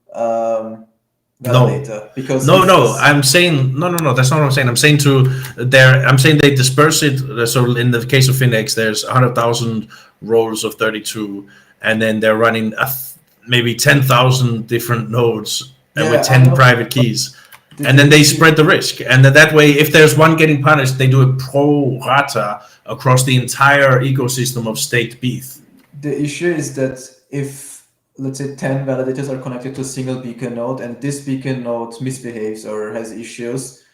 validator. Because no, I'm saying no. That's not what I'm saying. I'm saying they disperse it. So in the case of Finex, there's 100,000 rows of 32, and then they're running maybe 10,000 different nodes with 10 private keys. And then they spread the risk. And then that way, if there's one getting punished, they do it pro rata across the entire ecosystem of staked BETH. The issue is that if, let's say, 10 validators are connected to a single beacon node and this beacon node misbehaves or has issues,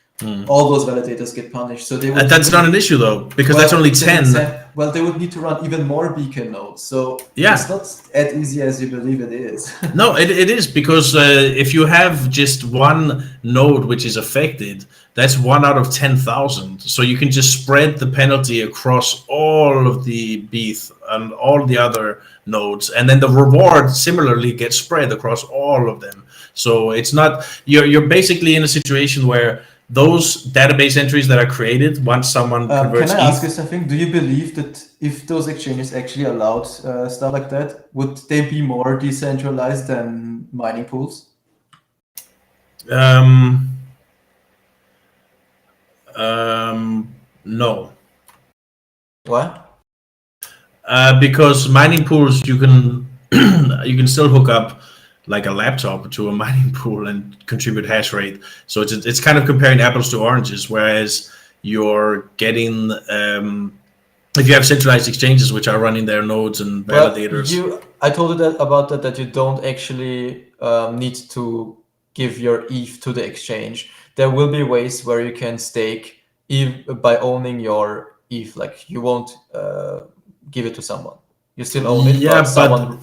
all those validators get punished. So that's not an issue, though, because that's only 10. Well, they would need to run even more beacon nodes. So it's not as easy as you believe it is. No, it is, because if you have just one node which is affected, that's 1 out of 10,000. So you can just spread the penalty across all of the BETH and all the other nodes. And then the reward similarly gets spread across all of them. So it's not, you're basically in a situation where those database entries that are created once someone converts Can I ask you something? Do you believe that if those exchanges actually allowed stuff like that, would they be more decentralized than mining pools? No. Why? Because mining pools, you can still hook up like a laptop to a mining pool and contribute hash rate. So it's kind of comparing apples to oranges. Whereas you're getting if you have centralized exchanges which are running their nodes and validators. I told you that you don't actually need to give your ETH to the exchange. There will be ways where you can stake by owning your ETH. Like you won't give it to someone. You still own it. Yeah, but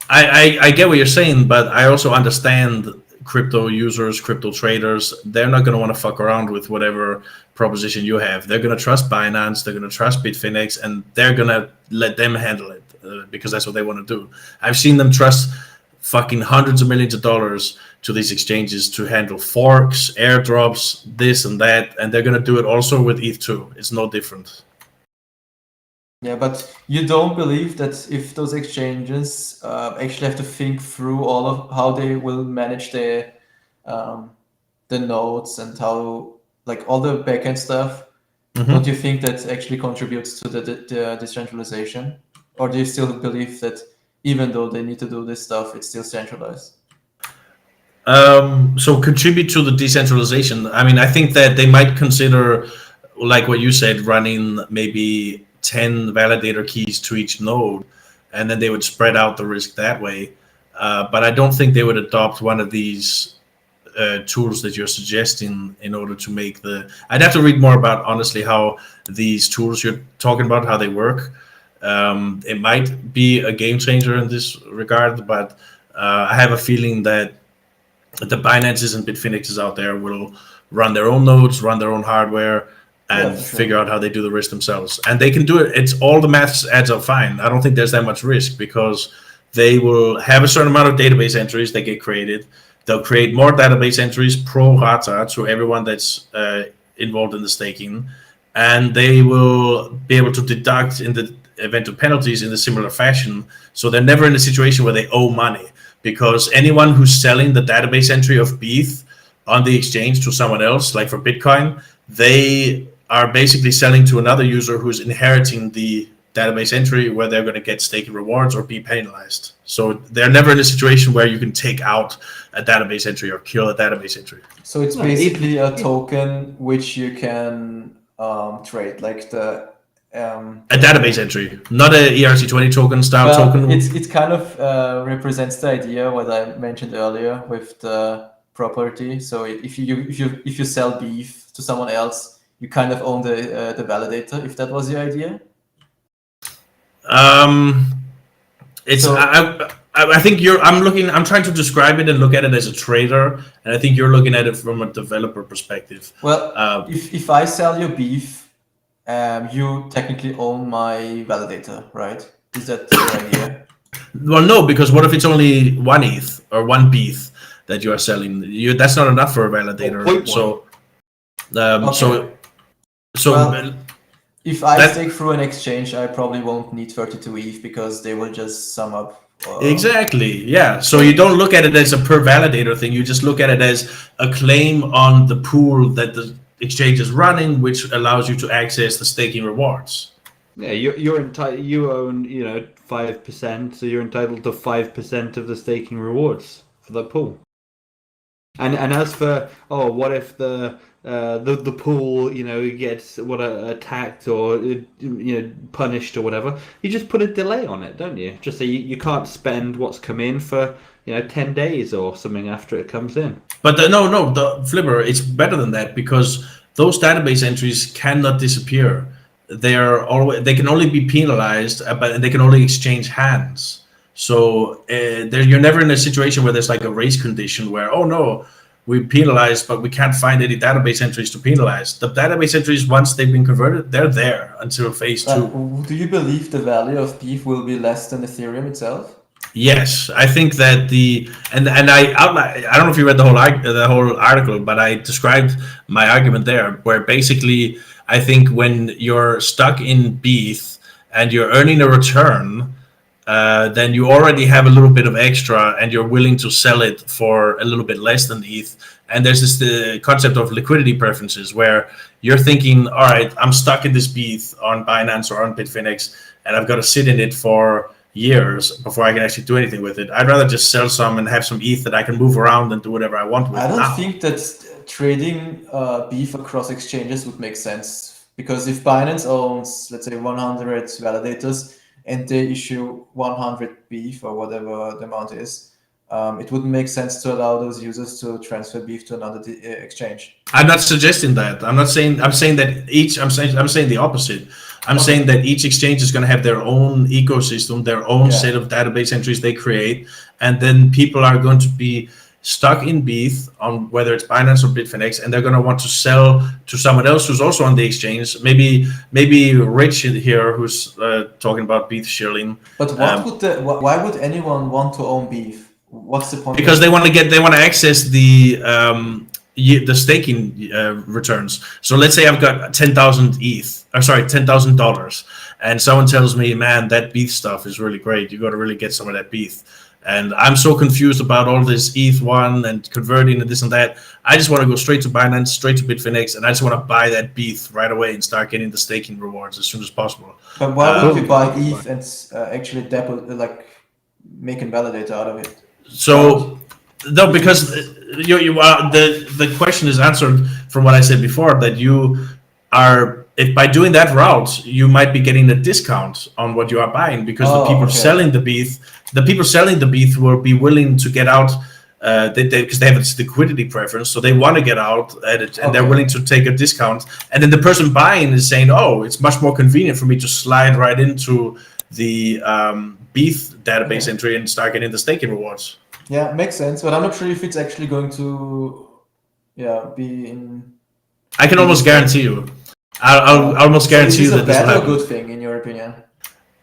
I get what you're saying, but I also understand crypto users, crypto traders. They're not going to want to fuck around with whatever proposition you have. They're going to trust Binance, they're going to trust Bitfinex, and they're going to let them handle it because that's what they want to do. I've seen them trust fucking hundreds of millions of dollars to these exchanges to handle forks, airdrops, this and that, and they're going to do it also with ETH2. It's no different. Yeah, but you don't believe that if those exchanges actually have to think through all of how they will manage the nodes and how, like, all the backend stuff, don't you think that actually contributes to the decentralization? Or do you still believe that even though they need to do this stuff, it's still centralized? So contribute to the decentralization. I mean, I think that they might consider, like what you said, running maybe 10 validator keys to each node, and then they would spread out the risk that way. But I don't think they would adopt one of these tools that you're suggesting in order to make I'd have to read more about, honestly, how these tools you're talking about, how they work. It might be a game changer in this regard, but I have a feeling that the Binances and Bitfinexes out there will run their own nodes, run their own hardware, and figure out how they do the risk themselves. And they can do it. It's all the maths adds up fine. I don't think there's that much risk because they will have a certain amount of database entries that get created. They'll create more database entries pro rata to everyone that's involved in the staking. And they will be able to deduct in the event of penalties in a similar fashion. So they're never in a situation where they owe money, because anyone who's selling the database entry of BETH on the exchange to someone else, like for Bitcoin, they are basically selling to another user who's inheriting the database entry where they're going to get staking rewards or be penalized. So they're never in a situation where you can take out a database entry or kill a database entry. So it's basically a token which you can trade, like a database entry, not a ERC20 token style token. It kind of represents the idea what I mentioned earlier with the property. So if you sell beef to someone else, you kind of own the validator. If that was the idea. It's So- I think I'm trying to describe it and look at it as a trader, and I think you're looking at it from a developer perspective. Well, if I sell you beef, you technically own my validator, right? Is that the idea? Well, no, because what if it's only 1 ETH or 1 BETH that you are selling? That's not enough for a validator. 0.1. So Well, if I that- stake through an exchange, I probably won't need 32 ETH because they will just sum up. Exactly, yeah. So you don't look at it as a per validator thing. You just look at it as a claim on the pool that the exchange is running, which allows you to access the staking rewards. Yeah, you're entitled. You own 5%, so you're entitled to 5% of the staking rewards for the pool. And as for what if the pool gets attacked or punished or whatever, you just put a delay on it, don't you? Just say you can't spend what's come in for 10 days or something after it comes in. But the Flipper, it's better than that, because those database entries cannot disappear. They can only be penalized, but they can only exchange hands. So you're never in a situation where there's like a race condition where, oh no, we penalized, but we can't find any database entries to penalize. The database entries, once they've been converted, they're there until phase 2. Do you believe the value of beef will be less than Ethereum itself? Yes, I think that I don't know if you read the whole article, but I described my argument there, where basically I think when you're stuck in BETH and you're earning a return, then you already have a little bit of extra and you're willing to sell it for a little bit less than ETH. And there's the concept of liquidity preferences, where you're thinking, all right, I'm stuck in this BETH on Binance or on Bitfinex, and I've got to sit in it for years before I can actually do anything with it. I'd rather just sell some and have some ETH that I can move around and do whatever I want with. I don't think that trading beef across exchanges would make sense, because if Binance owns, let's say, 100 validators and they issue 100 beef or whatever the amount is, it wouldn't make sense to allow those users to transfer beef to another exchange. I'm not suggesting that. I'm saying that I'm saying the opposite. I'm saying that each exchange is going to have their own ecosystem, their own set of database entries they create, and then people are going to be stuck in BETH on whether it's Binance or Bitfinex, and they're going to want to sell to someone else who's also on the exchange. Maybe Rich here, who's talking about BETH shilling. But why would anyone want to own beef? What's the point? Because they want to access the staking returns. So let's say I've got 10,000 ETH, or sorry, $10,000, and someone tells me, man, that BETH stuff is really great. You got to really get some of that BETH. And I'm so confused about all this ETH1 and converting and this and that. I just want to go straight to Binance, straight to Bitfinex, and I just want to buy that BETH right away and start getting the staking rewards as soon as possible. But why would you buy ETH and actually make a validator out of it? So, no, because the question is answered from what I said before, that you are, if by doing that route, you might be getting a discount on what you are buying, because the people selling the BETH will be willing to get out because they have a liquidity preference, so they want to get out at it, and they're willing to take a discount. And then the person buying is saying, "Oh, it's much more convenient for me to slide right into the BETH database entry and start getting the staking rewards." Yeah, makes sense, but I'm not sure if it's actually going to, be in. I can almost guarantee you. I'll almost guarantee you that this will happen. Is it a bad or good thing in your opinion?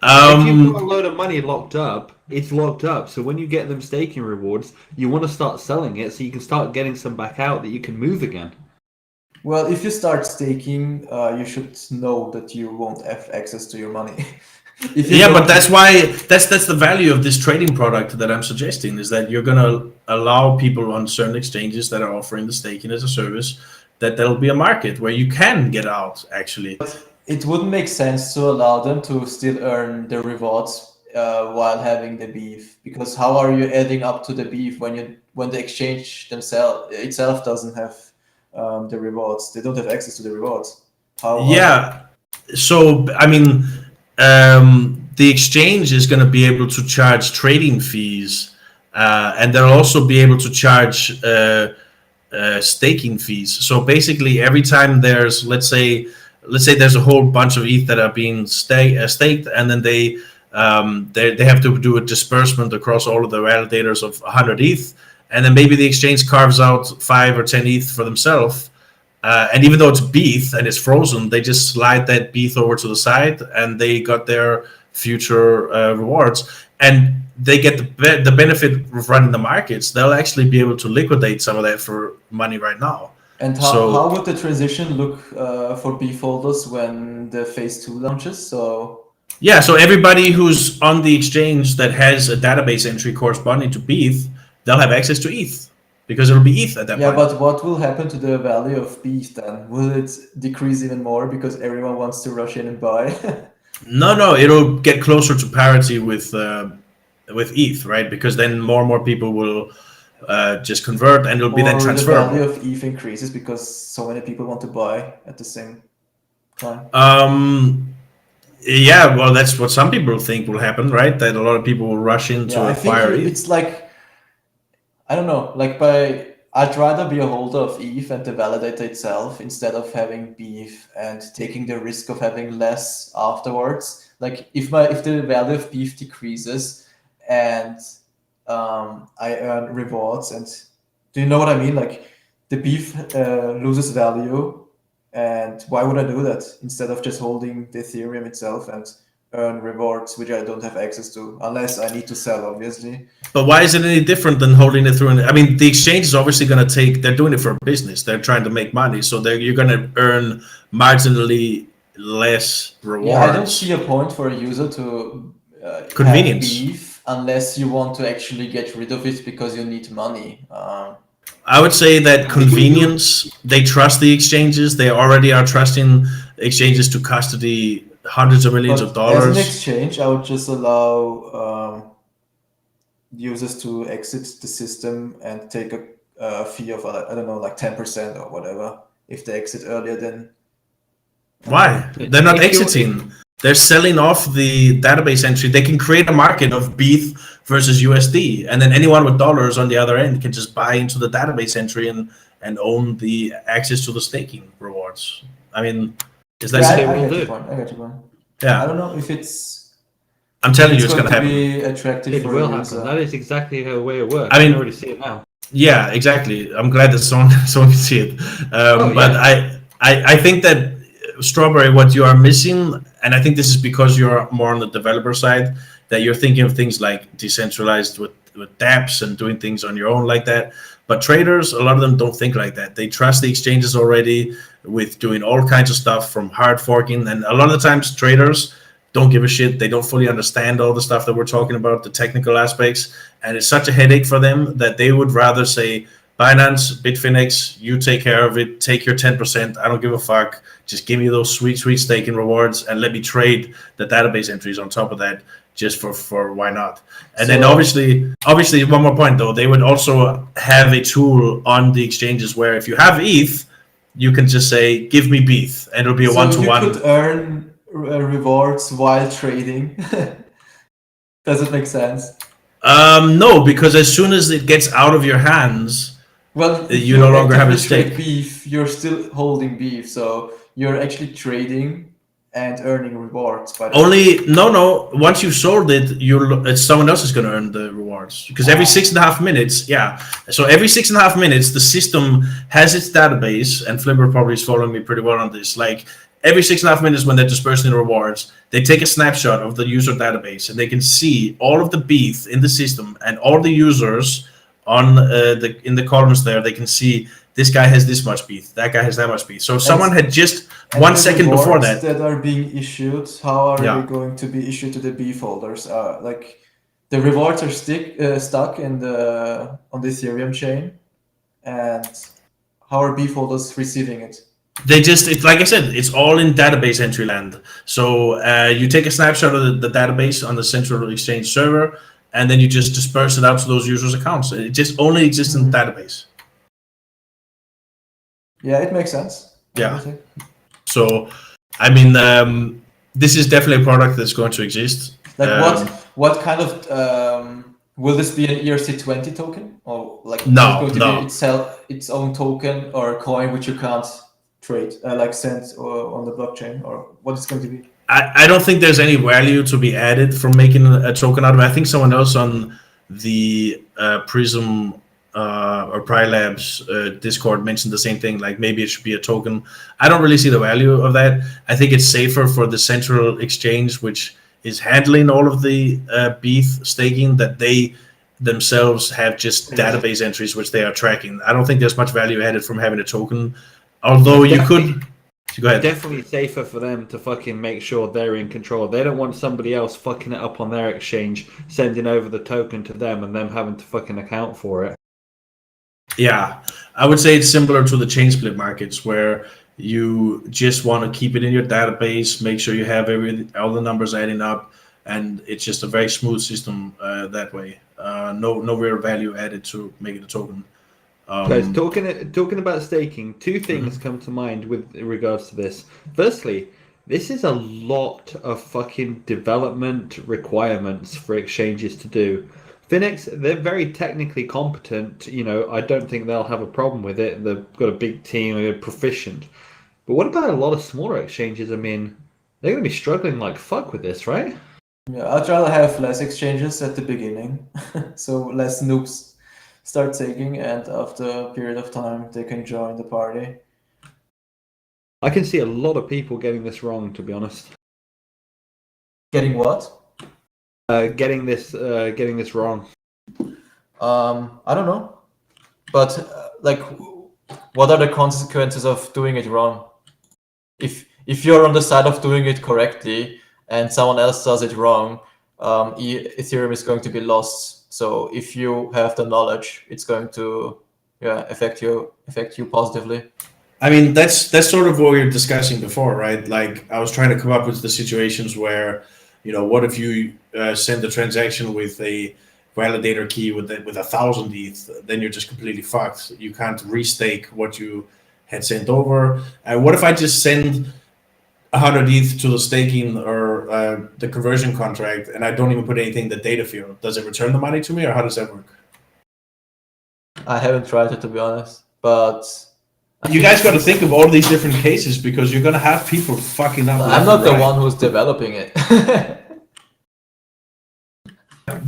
If you've got a load of money locked up, it's locked up. So when you get them staking rewards, you want to start selling it so you can start getting some back out that you can move again. Well, if you start staking, you should know that you won't have access to your money. But that's the value of this trading product that I'm suggesting, is that you're going to allow people on certain exchanges that are offering the staking as a service, that there'll be a market where you can get out, actually. But it wouldn't make sense to allow them to still earn the rewards while having the beef, because how are you adding up to the beef when the exchange itself doesn't have the rewards? They don't have access to the rewards. So I mean, the exchange is going to be able to charge trading fees and they'll also be able to charge staking fees. So basically, every time there's, let's say there's a whole bunch of ETH that are being staked, and then they have to do a disbursement across all of the validators of 100 ETH, and then maybe the exchange carves out 5 or 10 ETH for themselves. And even though it's BETH and it's frozen, they just slide that BETH over to the side, and they got their future rewards. And they get the benefit of running the markets. They'll actually be able to liquidate some of that for money right now. And how would the transition look for BETH holders when the phase 2 launches? So everybody who's on the exchange that has a database entry corresponding to BETH, they'll have access to ETH because it'll be ETH at that point. Yeah, but what will happen to the value of BETH then? Will it decrease even more because everyone wants to rush in and buy? No, it'll get closer to parity with ETH, right? Because then more and more people will just convert, and it'll be then transferable. The value of ETH increases because so many people want to buy at the same time. Yeah, well, that's what some people think will happen, right? That a lot of people will rush in to acquire ETH. It's like, I don't know, I'd rather be a holder of ETH and the validator itself instead of having BETH and taking the risk of having less afterwards. Like if the value of BETH decreases and I earn rewards, and do you know what I mean? Like the BETH loses value, and why would I do that instead of just holding the Ethereum itself and earn rewards which I don't have access to unless I need to sell, obviously. But why is it any different than holding it through? I mean, the exchange is obviously going to they're doing it for a business. They're trying to make money, so you're going to earn marginally less rewards. Yeah, I don't see a point for a user to convenience have BETH unless you want to actually get rid of it because you need money. I would say that convenience, they trust the exchanges. They already are trusting exchanges to custody hundreds of millions of dollars. As an exchange, I would just allow users to exit the system and take a fee of, I don't know, like 10% or whatever if they exit earlier than... Why? They're not exiting. They're selling off the database entry. They can create a market of BETH versus USD, and then anyone with dollars on the other end can just buy into the database entry and own the access to the staking rewards. I mean, is that I get your point. Yeah. I don't know if it's... I'm telling you, it's going to happen. Be attractive it for will happen. That is exactly the way it works. I mean, I already see it now. Yeah, exactly. I'm glad that someone can see it. But I think that Strawberry, what you are missing, and I think this is because you're more on the developer side, that you're thinking of things like decentralized with dApps and doing things on your own like that. But traders, a lot of them don't think like that. They trust the exchanges already with doing all kinds of stuff from hard forking. And a lot of the times traders don't give a shit. They don't fully understand all the stuff that we're talking about, the technical aspects. And it's such a headache for them that they would rather say, Binance, Bitfinex, you take care of it. Take your 10%. I don't give a fuck. Just give me those sweet staking rewards and let me trade the database entries on top of that, just for why not? And then obviously, one more point though, they would also have a tool on the exchanges where if you have ETH, you can just say, give me BETH, and it'll be a one-to-one. You could earn rewards while trading. Does it make sense? No, because as soon as it gets out of your hands, you no longer have a stake. BETH, you're still holding BETH, so you're actually trading and earning rewards. No. Once you've sold it, someone else is going to earn the rewards because every 6.5 minutes, So every 6.5 minutes, the system has its database, and Flimber probably is following me pretty well on this. Like every 6.5 minutes, when they're dispersing the rewards, they take a snapshot of the user database, and they can see all of the BETH in the system and all the users on in the columns there. They can see this guy has this much BETH, that guy has that much BETH. So if someone had just 1 second before that are being issued, how are they going to be issued to the BETH holders? Like the rewards are stuck on the Ethereum chain, and how are BETH holders receiving it? It's like I said, it's all in database entry land. So you take a snapshot of the database on the central exchange server, and then you just disperse it out to those users' accounts. It just only exists in the database. Yeah, it makes sense. Yeah. So, I mean, this is definitely a product that's going to exist. Like what kind of Will this be an ERC20 token, or like No, is it going to no. be itself its own token or a coin which you can't trade, like send on the blockchain, or what it's going to be? I don't think there's any value to be added from making a token out of it. I think someone else on the Prism or Prilabs Discord mentioned the same thing. Like maybe it should be a token. I don't really see the value of that. I think it's safer for the central exchange, which is handling all of the BETH staking, that they themselves have just database entries which they are tracking. I don't think there's much value added from having a token, although you could. Go ahead. Definitely safer for them to fucking make sure they're in control. They don't want somebody else fucking it up on their exchange, sending over the token to them and them having to fucking account for it. Yeah, I would say it's similar to the chain split markets, where you just want to keep it in your database, make sure you have all the numbers adding up, and it's just a very smooth system that way. No real value added to make it a token. Guys, talking about staking, two things come to mind with regards to this. Firstly, this is a lot of fucking development requirements for exchanges to do. Finex, they're very technically competent. You know, I don't think they'll have a problem with it. They've got a big team, they're proficient. But what about a lot of smaller exchanges? I mean, they're going to be struggling like fuck with this, right? Yeah, I'd rather have less exchanges at the beginning, so less noobs start taking, and after a period of time they can join the party. I can see a lot of people getting this wrong, to be honest. Getting what? Getting this wrong. I don't know, but like, what are the consequences of doing it wrong? If you're on the side of doing it correctly and someone else does it wrong, Ethereum is going to be lost. So if you have the knowledge, it's going to affect you positively. I mean, that's sort of what we were discussing before, right? Like I was trying to come up with the situations where, you know, what if you send a transaction with a validator key with 1,000 ETH, then you're just completely fucked. You can't restake what you had sent over. What if I just send 100 ETH to the staking or the conversion contract, and I don't even put anything in the data field? Does it return the money to me, or how does that work? I haven't tried it, to be honest, but you guys got to think of all these different cases, because you're gonna have people fucking up. I'm not the one who's developing it.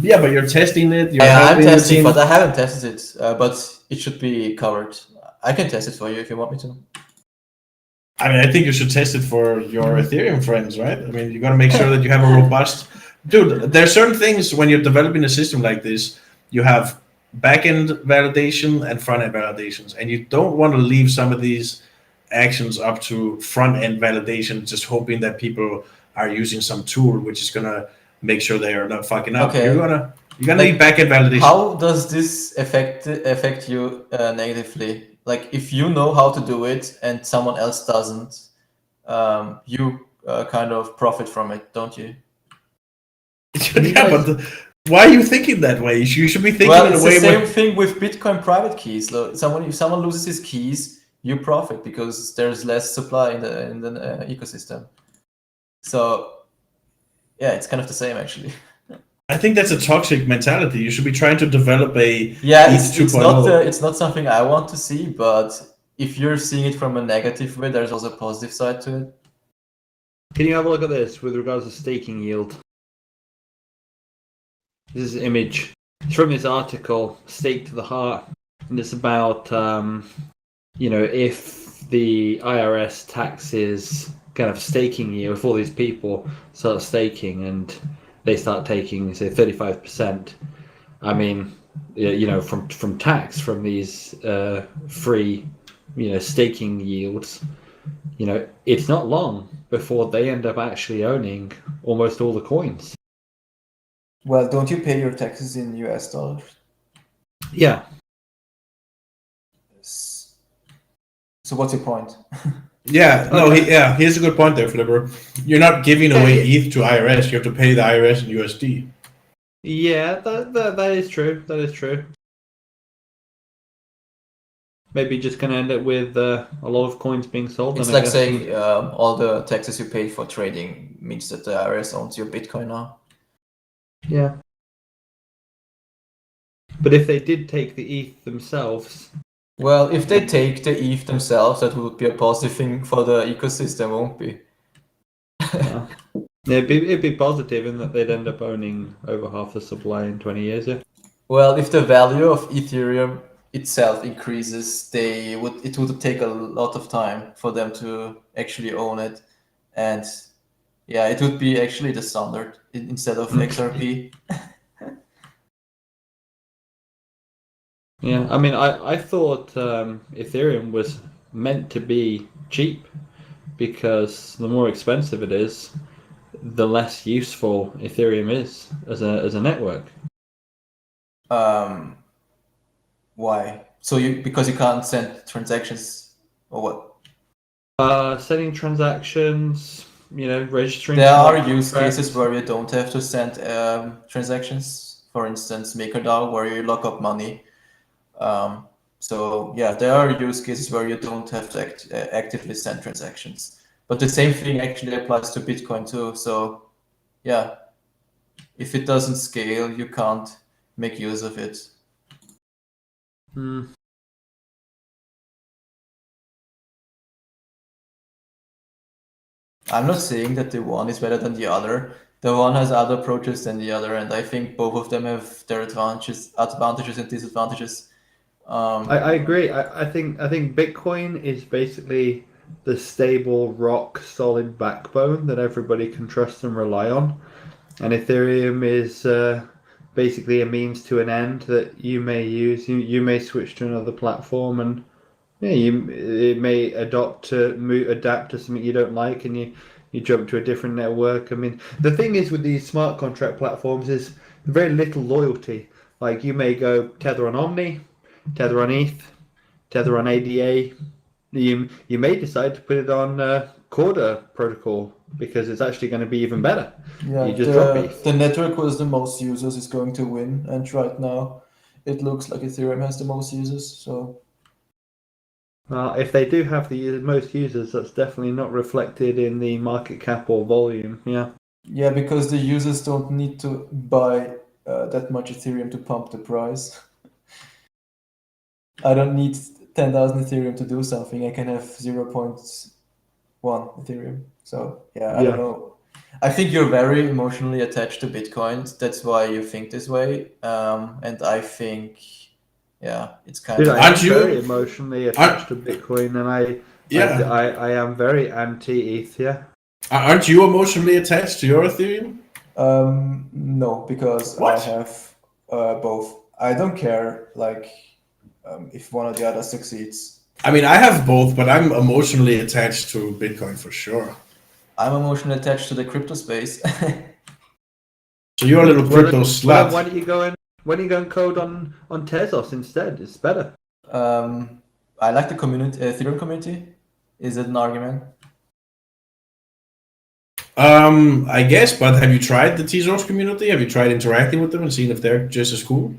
Yeah, but you're testing it. I'm testing, but I haven't tested it. But it should be covered. I can test it for you if you want me to. I mean, I think you should test it for your Ethereum friends, right? I mean, you got to make sure that you have a robust... Dude, there are certain things when you're developing a system like this, you have back-end validation and front-end validations, and you don't want to leave some of these actions up to front-end validation, just hoping that people are using some tool which is going to make sure they are not fucking up. Okay. You're gonna need back-end validation. How does this affect you negatively? Like, if you know how to do it and someone else doesn't, you kind of profit from it, don't you? Yeah, but why are you thinking that way? You should be thinking in a way. It's the same thing with Bitcoin private keys. If someone loses his keys, you profit because there's less supply in the ecosystem. So yeah, it's kind of the same actually. I think that's a toxic mentality. You should be trying to develop a it's not something I want to see, but if you're seeing it from a negative way, there's also a positive side to it. Can you have a look at this with regards to staking yield? This is an image. It's from this article, Stake to the Heart, and it's about if the IRS taxes kind of staking yield, if all these people start staking and they start taking, say, 35%. I mean, from tax from these free, staking yields. It's not long before they end up actually owning almost all the coins. Well, don't you pay your taxes in US dollars? Yeah. So what's your point? Yeah, no, here's a good point there, Flipper. You're not giving away ETH to IRS. You have to pay the IRS in USD. Yeah, that is true. That is true. Maybe just going to end up with a lot of coins being sold. It's like saying all the taxes you paid for trading means that the IRS owns your Bitcoin now. Yeah. But if they did take the ETH themselves, Well, if they take the ETH themselves, that would be a positive thing for the ecosystem, won't be? yeah, it'd be positive in that they'd end up owning over half the supply in 20 years. Yeah. Well, if the value of Ethereum itself increases, it would take a lot of time for them to actually own it, and yeah, it would be actually the standard instead of XRP. Yeah, I mean, I thought Ethereum was meant to be cheap because the more expensive it is, the less useful Ethereum is as a network. Why? So because you can't send transactions or what? Sending transactions, registering. There are smart use contracts. cases where you don't have to send transactions. For instance, MakerDAO, where you lock up money. So yeah, there are use cases where you don't have to actively send transactions. But the same thing actually applies to Bitcoin too. So yeah, if it doesn't scale, you can't make use of it. I'm not saying that the one is better than the other. The one has other approaches than the other, and I think both of them have their advantages and disadvantages. I agree. I think Bitcoin is basically the stable, rock solid backbone that everybody can trust and rely on, and Ethereum is basically a means to an end that you may use. You may switch to another platform, and it may adapt to something you don't like, and you jump to a different network. I mean, the thing is with these smart contract platforms is very little loyalty. Like you may go Tether on Omni, Tether on ETH, Tether on ADA. You may decide to put it on Corda protocol because it's actually going to be even better. Yeah, you just drop ETH. The network with the most users is going to win, and right now it looks like Ethereum has the most users. So if they do have the most users, that's definitely not reflected in the market cap or volume. Yeah. Yeah, because the users don't need to buy that much Ethereum to pump the price. I don't need 10,000 Ethereum to do something. I can have 0.1 Ethereum. So yeah, I don't know. I think you're very emotionally attached to Bitcoin. That's why you think this way. And I think, yeah, it's kind of. I'm very emotionally attached to Bitcoin, and I am very anti-ETH. Yeah. Aren't you emotionally attached to your Ethereum? No, because I have both. I don't care if one or the other succeeds. I mean, I have both, but I'm emotionally attached to Bitcoin for sure. I'm emotionally attached to the crypto space. So you're a little crypto slut. Why don't you go and code on Tezos instead? It's better. I like the Ethereum community. Is it an argument? I guess, but have you tried the Tezos community? Have you tried interacting with them and seeing if they're just as cool?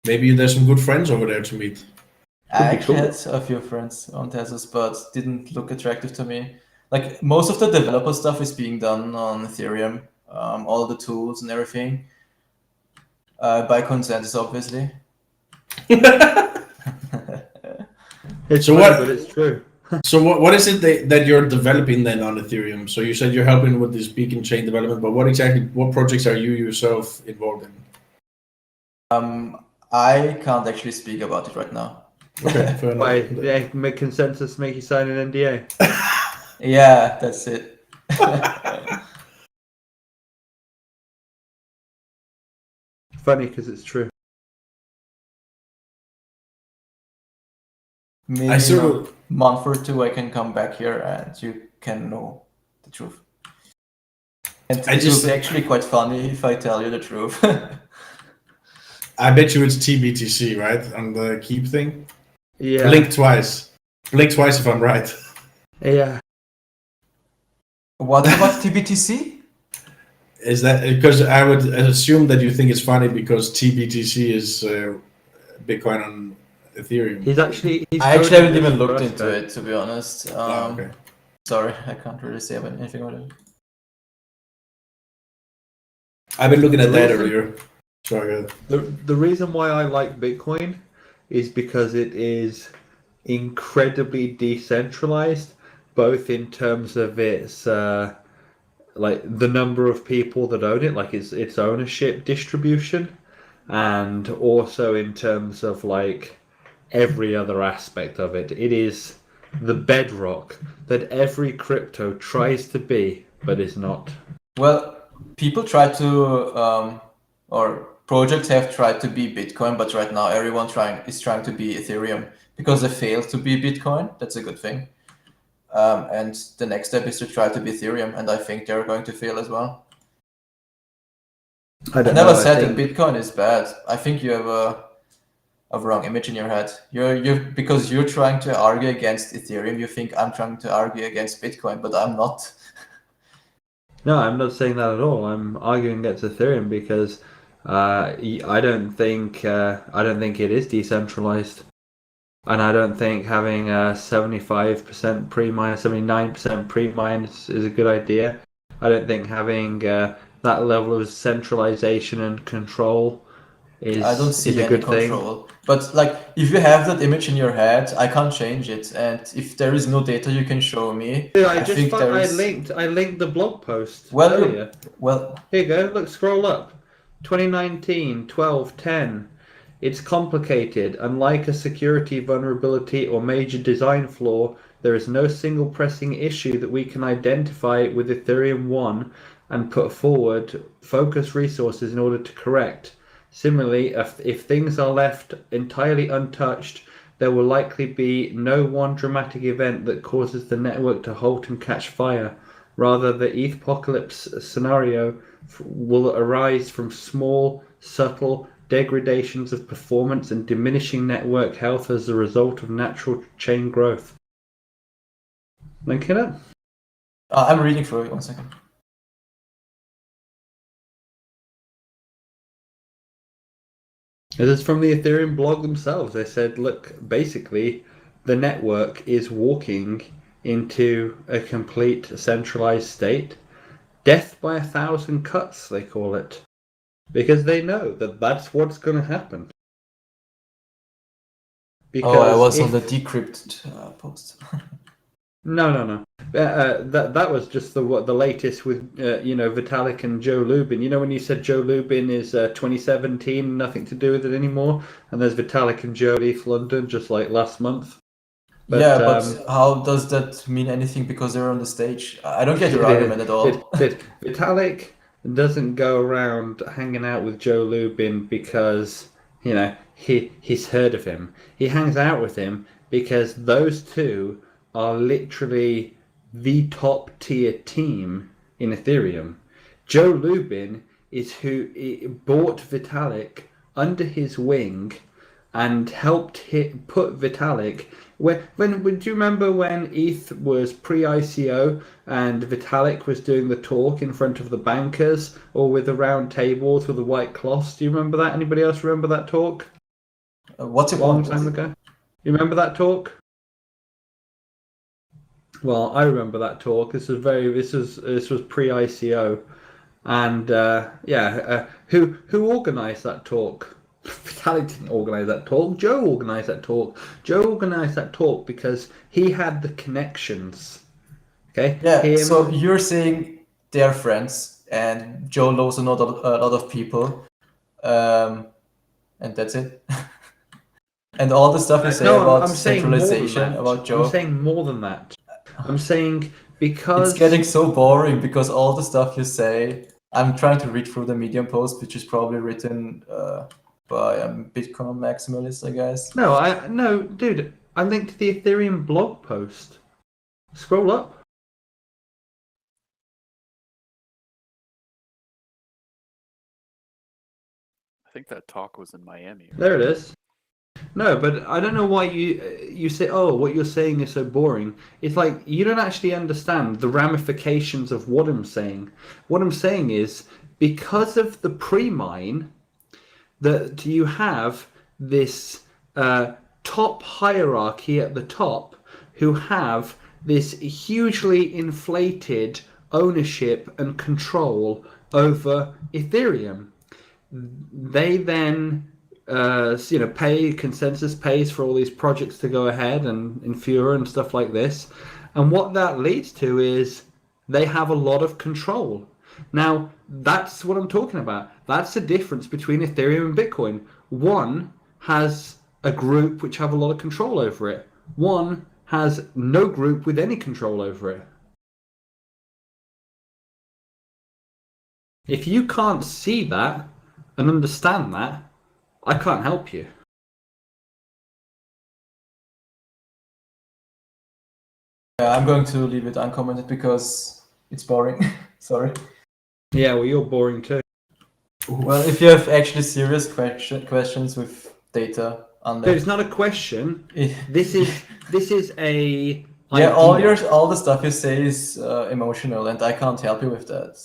Maybe there's some good friends over there to meet. I actually had a few friends on Tezos, but didn't look attractive to me. Like most of the developer stuff is being done on Ethereum, all the tools and everything, by consensus, obviously. But it's true. So what is it that you're developing then on Ethereum? So you said you're helping with this beacon chain development, but what projects are you yourself involved in? I can't actually speak about it right now. Okay, fair enough. Why make consensus make you sign an NDA? Yeah, that's it. Funny because it's true. Maybe in a month or two I can come back here and you can know the truth. And it will be actually quite funny if I tell you the truth. I bet you it's TBTC, right? On the keep thing? Yeah. Blink twice if I'm right. Yeah. What about TBTC? Is that because I would assume that you think it's funny because TBTC is Bitcoin on Ethereum? I actually haven't even looked into it, to be honest. Okay. Sorry, I can't really say anything about it. I've been looking at that earlier. Sorry, The reason why I like Bitcoin is because it is incredibly decentralized, both in terms of its like the number of people that own it, like its ownership distribution, and also in terms of like every other aspect of it. It is the bedrock that every crypto tries to be, but is not. Well, people try to, or projects have tried to be Bitcoin, but right now everyone is trying to be Ethereum because they failed to be Bitcoin. That's a good thing. And the next step is to try to be Ethereum, and I think they're going to fail as well. I never said that Bitcoin is bad. I think you have a wrong image in your head. Because you're trying to argue against Ethereum, you think I'm trying to argue against Bitcoin, but I'm not. No, I'm not saying that at all. I'm arguing against Ethereum because I don't think it is decentralized, and I don't think having a 75% pre-mine, 79% pre-mine is a good idea. I don't think having that level of centralization and control I don't is see a any good thing. control. But like, if you have that image in your head, I can't change it. And if there is no data you can show me, Dude, I think there I is. linked the blog post Well, earlier. well, Here you go. Look, scroll up. 2019, 12, 10. It's complicated. Unlike a security vulnerability or major design flaw, there is no single pressing issue that we can identify with Ethereum 1 and put forward focus resources in order to correct. Similarly, if things are left entirely untouched, there will likely be no one dramatic event that causes the network to halt and catch fire. Rather, the ETH-apocalypse scenario will arise from small, subtle degradations of performance and diminishing network health as a result of natural chain growth. Link it up. I'm reading for you. 1 second. This is from the Ethereum blog themselves. They said, look, basically, the network is walking into a complete centralized state. Death by 1,000 cuts, they call it. Because they know that that's what's going to happen. I was on the Decrypt post. No. That was just the latest with Vitalik and Joe Lubin. You know when you said Joe Lubin is 2017, nothing to do with it anymore, and there's Vitalik and Joe East London just like last month. But how does that mean anything because they're on the stage? I don't get your argument at all. Vitalik doesn't go around hanging out with Joe Lubin because he's heard of him. He hangs out with him because those two are literally the top tier team in Ethereum. Joe Lubin is who bought Vitalik under his wing and helped put Vitalik. When do you remember when ETH was pre-ICO and Vitalik was doing the talk in front of the bankers or with the round tables with the white cloths? Do you remember that? Anybody else remember that talk? What's it? A long time ago. You remember that talk? Well, I remember that talk. This was pre-ICO, and who organised that talk? Vitalik didn't organise that talk. Joe organised that talk. Joe organised that talk because he had the connections. Okay. Yeah. So you're saying they're friends, and Joe knows a lot of people, and that's it. And all the stuff you say about centralization, about Joe. I'm saying more than that. I'm saying because it's getting so boring because all the stuff you say. I'm trying to read through the Medium post, which is probably written by a Bitcoin maximalist, I guess. No, dude. I linked to the Ethereum blog post. Scroll up. I think that talk was in Miami. There it is. No, but I don't know why you say, oh, what you're saying is so boring. It's like you don't actually understand the ramifications of what I'm saying. What I'm saying is because of the pre-mine, that you have this top hierarchy at the top who have this hugely inflated ownership and control over Ethereum. they then pay consensus pays for all these projects to go ahead and in Fura and stuff like this, and what that leads to is they have a lot of control. Now that's what I'm talking about. That's the difference between Ethereum and Bitcoin. One has a group which have a lot of control over it. One has no group with any control over it. If you can't see that and understand that, I can't help you. Yeah, I'm going to leave it uncommented because it's boring. Sorry. Yeah, well, you're boring too. Well, if you have actually serious questions with data, But it's not a question. This is a yeah. idea. All the stuff you say is emotional, and I can't help you with that.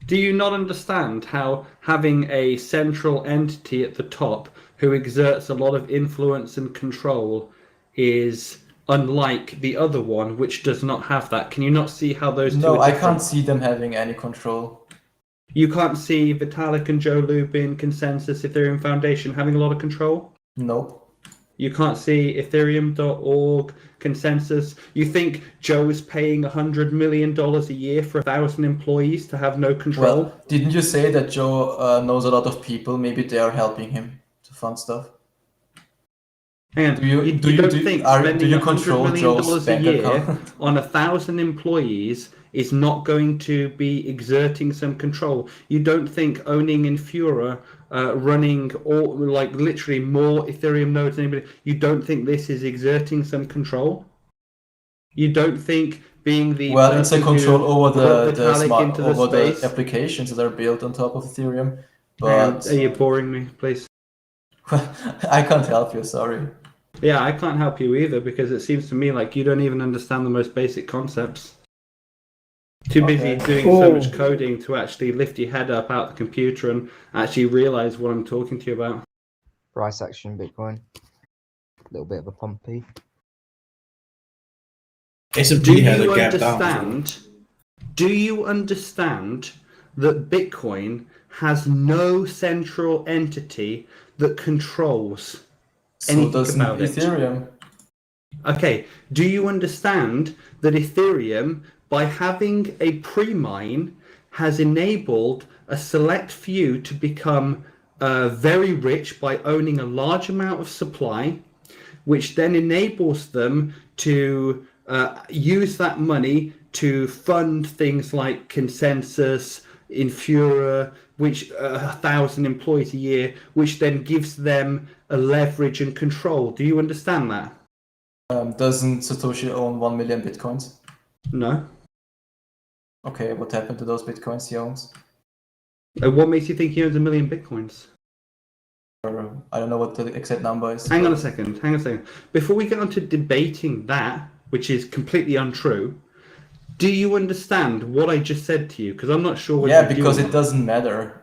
Do you not understand how having a central entity at the top who exerts a lot of influence and control is unlike the other one, which does not have that? Can you not see how those two No, are I different? can't see them having any control. You can't see Vitalik and Joe Lubin, Consensus, Ethereum Foundation having a lot of control? Nope. You can't see Ethereum.org, Consensus. You think Joe's paying $100 million a year for 1,000 employees to have no control? Well, didn't you say that Joe knows a lot of people? Maybe they are helping him to fund stuff. And Do you control $100 Joe's million a bank year account? on 1,000 employees is not going to be exerting some control? You don't think owning Infura, running all like literally more Ethereum nodes than anybody, you don't think this is exerting some control? You don't think being the Well, it's a person control who over put the Vitalik smart into the over space? the applications that are built on top of Ethereum. And But are you boring me, please? I can't help you. Sorry. Yeah, I can't help you either because it seems to me like you don't even understand the most basic concepts. Too busy doing so much coding to actually lift your head up out the computer and actually realize what I'm talking to you about. Price action Bitcoin. A little bit of a pumpy. S&P had a gap down as well. Do you understand that Bitcoin has no central entity that controls So anything does about Ethereum. Okay, do you understand that Ethereum, by having a pre-mine, has enabled a select few to become very rich by owning a large amount of supply, which then enables them to use that money to fund things like Consensus, Infura, which 1,000 employees a year, which then gives them a leverage and control. Do you understand that? Doesn't Satoshi own 1 million Bitcoins? No. Okay, what happened to those Bitcoins he owns? What makes you think he owns 1 million Bitcoins? Or, I don't know what the exact number is. Hang on a second. Before we get on to debating that, which is completely untrue, do you understand what I just said to you? Because I'm not sure whether Yeah, you do because or it not. doesn't matter.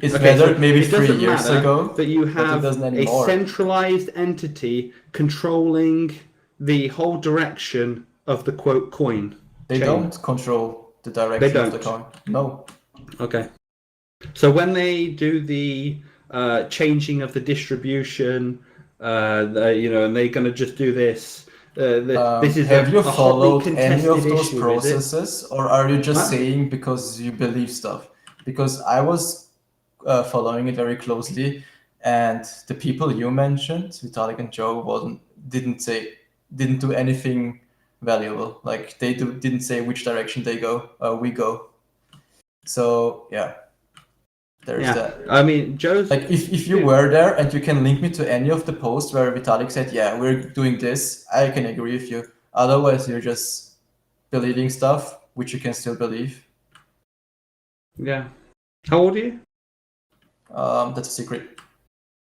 It Okay, mattered so maybe it 3 doesn't years matter ago, that you but it have doesn't a anymore. centralized entity controlling the whole direction of the quote coin. They chain. don't control the direction of the don't. coin. No. Okay. So when they do the changing of the distribution, and they're going to just do this. This is have you a hotly followed contested any of those issue, processes, or are you just What? saying because you believe stuff? Because I was following it very closely, and the people you mentioned, Vitalik and Joe, didn't do anything valuable. Like they didn't say which direction we go. So yeah, there's that. I mean, Joe's Like if you were there and you can link me to any of the posts where Vitalik said, yeah, we're doing this, I can agree with you. Otherwise, you're just believing stuff, which you can still believe. Yeah. How old are you? That's a secret.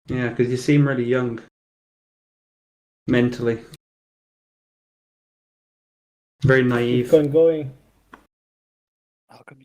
Yeah, because you seem really young. Mentally. Very naive. Bitcoin going.